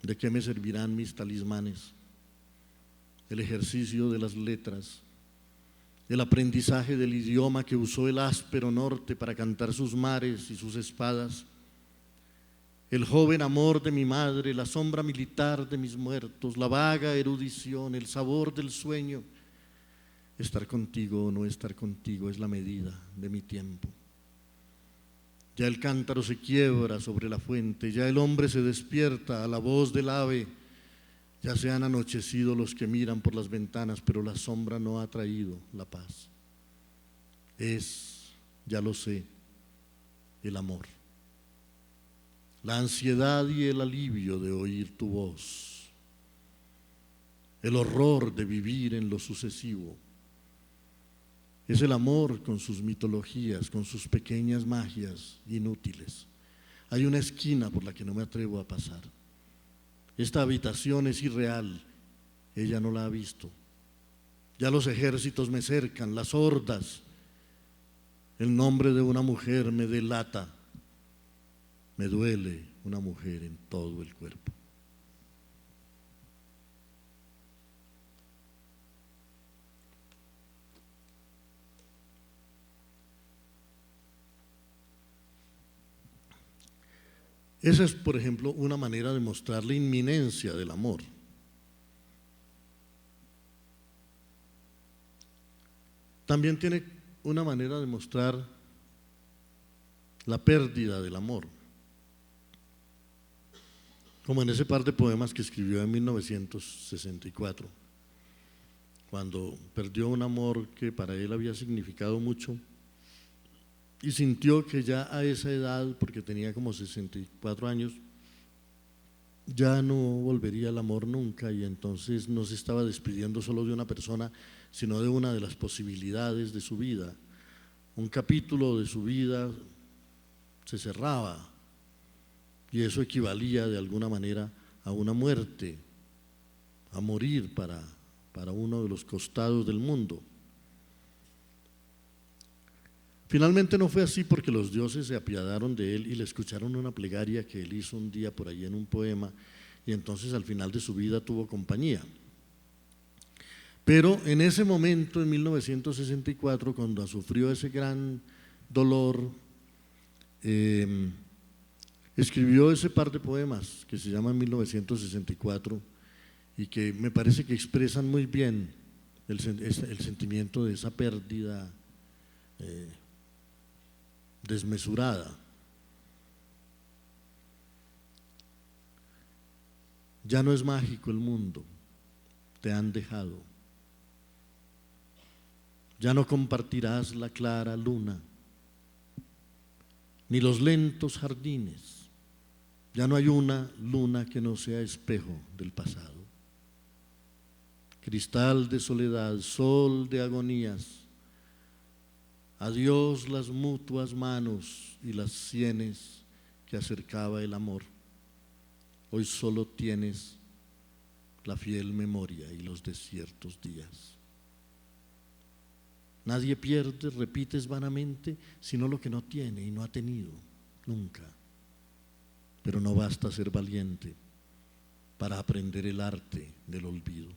¿De qué me servirán mis talismanes? El ejercicio de las letras, el aprendizaje del idioma que usó el áspero norte para cantar sus mares y sus espadas, el joven amor de mi madre, la sombra militar de mis muertos, la vaga erudición, el sabor del sueño. Estar contigo o no estar contigo es la medida de mi tiempo. Ya el cántaro se quiebra sobre la fuente, ya el hombre se despierta a la voz del ave, ya se han anochecido los que miran por las ventanas, pero la sombra no ha traído la paz. Es, ya lo sé, el amor. La ansiedad y el alivio de oír tu voz, el horror de vivir en lo sucesivo. Es el amor con sus mitologías, con sus pequeñas magias inútiles. Hay una esquina por la que no me atrevo a pasar. Esta habitación es irreal, ella no la ha visto. Ya los ejércitos me cercan, las hordas. El nombre de una mujer me delata. Me duele una mujer en todo el cuerpo. Esa es, por ejemplo, una manera de mostrar la inminencia del amor. También tiene una manera de mostrar la pérdida del amor, como en ese par de poemas que escribió en 1964, cuando perdió un amor que para él había significado mucho y sintió que ya a esa edad, porque tenía como 64 años, ya no volvería el amor nunca, y entonces no se estaba despidiendo solo de una persona, sino de una de las posibilidades de su vida. Un capítulo de su vida se cerraba y eso equivalía de alguna manera a una muerte, a morir para uno de los costados del mundo. Finalmente no fue así, porque los dioses se apiadaron de él y le escucharon una plegaria que él hizo un día por ahí en un poema, y entonces al final de su vida tuvo compañía. Pero en ese momento, en 1964, cuando sufrió ese gran dolor, escribió ese par de poemas que se llaman 1964 y que me parece que expresan muy bien el sentimiento de esa pérdida desmesurada. Ya no es mágico el mundo, te han dejado. Ya no compartirás la clara luna, ni los lentos jardines. Ya no hay una luna que no sea espejo del pasado. Cristal de soledad, sol de agonías, Adiós las mutuas manos y las sienes que acercaba el amor. Hoy solo tienes la fiel memoria y los desiertos días. Nadie pierde, repites vanamente, sino lo que no tiene y no ha tenido nunca. Pero no basta ser valiente para aprender el arte del olvido.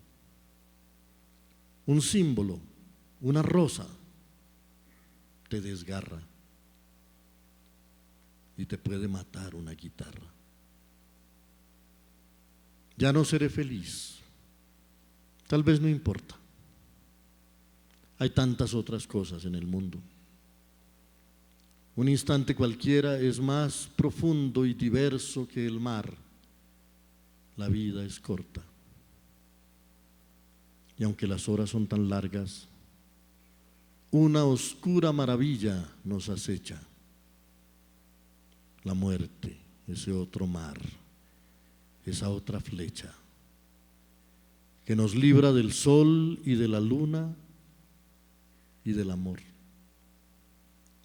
Un símbolo, una rosa, te desgarra y te puede matar una guitarra. Ya no seré feliz, tal vez no importa. Hay tantas otras cosas en el mundo. Un instante cualquiera es más profundo y diverso que el mar. La vida es corta. Y aunque las horas son tan largas, una oscura maravilla nos acecha. La muerte, ese otro mar, esa otra flecha, que nos libra del sol y de la luna y del amor.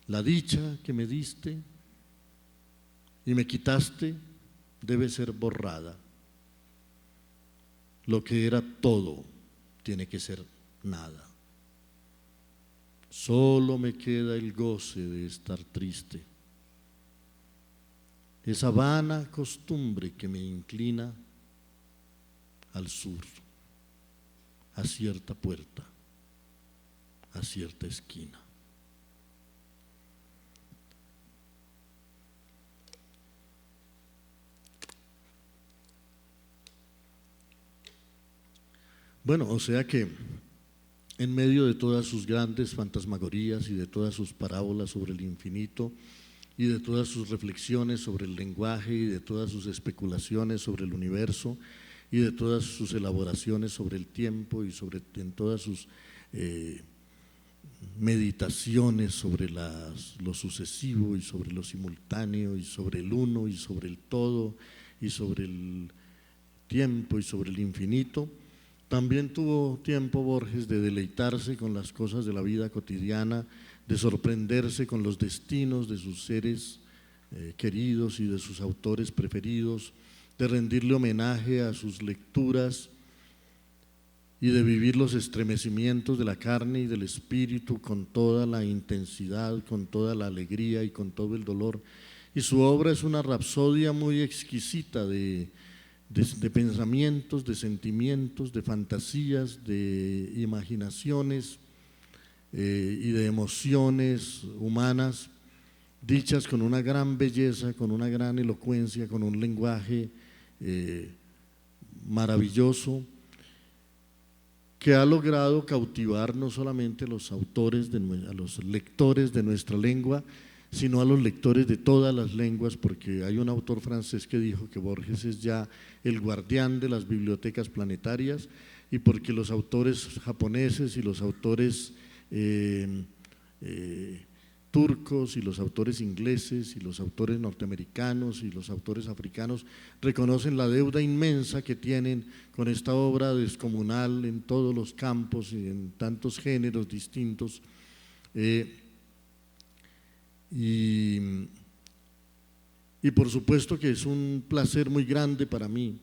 La dicha que me diste y me quitaste debe ser borrada. Lo que era todo tiene que ser nada. Solo me queda el goce de estar triste. Esa vana costumbre que me inclina al sur, a cierta puerta, a cierta esquina. Bueno, o sea que en medio de todas sus grandes fantasmagorías y de todas sus parábolas sobre el infinito y de todas sus reflexiones sobre el lenguaje y de todas sus especulaciones sobre el universo y de todas sus elaboraciones sobre el tiempo y en todas sus meditaciones sobre lo sucesivo y sobre lo simultáneo y sobre el uno y sobre el todo y sobre el tiempo y sobre el infinito, también tuvo tiempo Borges de deleitarse con las cosas de la vida cotidiana, de sorprenderse con los destinos de sus seres queridos y de sus autores preferidos, de rendirle homenaje a sus lecturas y de vivir los estremecimientos de la carne y del espíritu con toda la intensidad, con toda la alegría y con todo el dolor. Y su obra es una rapsodia muy exquisita de pensamientos, de sentimientos, de fantasías, de imaginaciones y de emociones humanas, dichas con una gran belleza, con una gran elocuencia, con un lenguaje maravilloso, que ha logrado cautivar no solamente a los autores, a los lectores de nuestra lengua, sino a los lectores de todas las lenguas, porque hay un autor francés que dijo que Borges es ya el guardián de las bibliotecas planetarias, y porque los autores japoneses y los autores turcos y los autores ingleses y los autores norteamericanos y los autores africanos reconocen la deuda inmensa que tienen con esta obra descomunal en todos los campos y en tantos géneros distintos. Y por supuesto que es un placer muy grande para mí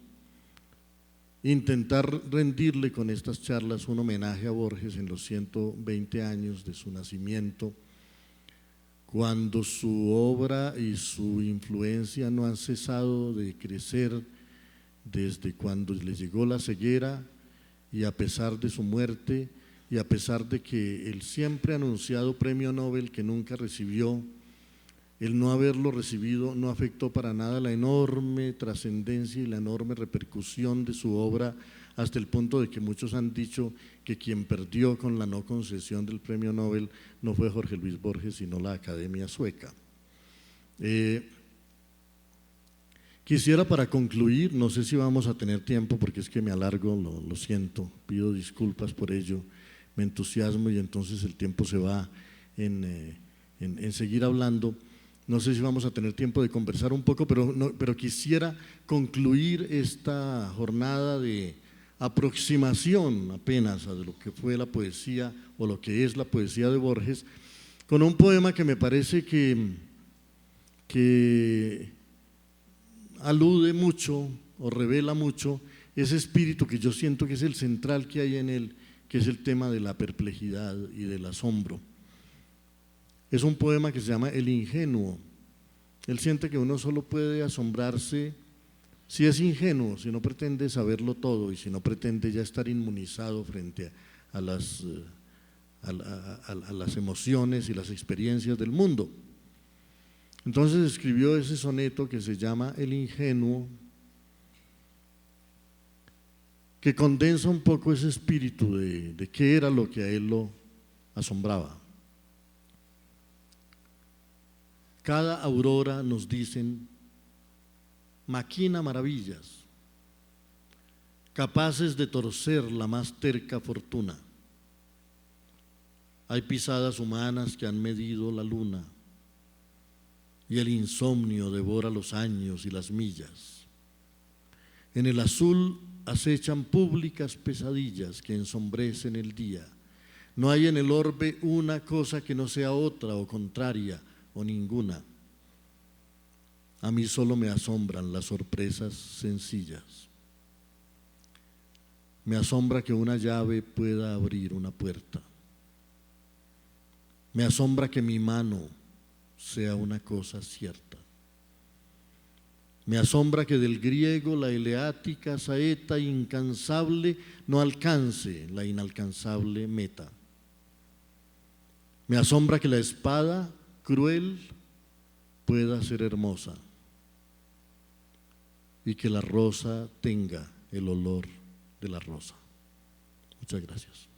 intentar rendirle con estas charlas un homenaje a Borges en los 120 años de su nacimiento, cuando su obra y su influencia no han cesado de crecer desde cuando le llegó la ceguera, y a pesar de su muerte y a pesar de que el siempre anunciado premio Nobel que nunca recibió, el no haberlo recibido no afectó para nada la enorme trascendencia y la enorme repercusión de su obra, hasta el punto de que muchos han dicho que quien perdió con la no concesión del premio Nobel no fue Jorge Luis Borges, sino la Academia Sueca. Quisiera, para concluir, no sé si vamos a tener tiempo porque es que me alargo, lo siento, pido disculpas por ello, me entusiasmo y entonces el tiempo se va en seguir hablando. No sé si vamos a tener tiempo de conversar un poco, pero quisiera concluir esta jornada de aproximación apenas a lo que fue la poesía o lo que es la poesía de Borges, con un poema que me parece que alude mucho o revela mucho ese espíritu que yo siento que es el central que hay en él, que es el tema de la perplejidad y del asombro. Es un poema que se llama El ingenuo. Él siente que uno solo puede asombrarse si es ingenuo, si no pretende saberlo todo y si no pretende ya estar inmunizado frente a las emociones y las experiencias del mundo. Entonces escribió ese soneto que se llama El ingenuo, que condensa un poco ese espíritu de qué era lo que a él lo asombraba. Cada aurora nos dicen, maquina maravillas, capaces de torcer la más terca fortuna. Hay pisadas humanas que han medido la luna y el insomnio devora los años y las millas. En el azul acechan públicas pesadillas que ensombrecen el día. No hay en el orbe una cosa que no sea otra o contraria o ninguna. A mí solo me asombran las sorpresas sencillas. Me asombra que una llave pueda abrir una puerta. Me asombra que mi mano sea una cosa cierta. Me asombra que del griego la eleática saeta incansable no alcance la inalcanzable meta. Me asombra que la espada cruel pueda ser hermosa y que la rosa tenga el olor de la rosa. Muchas gracias.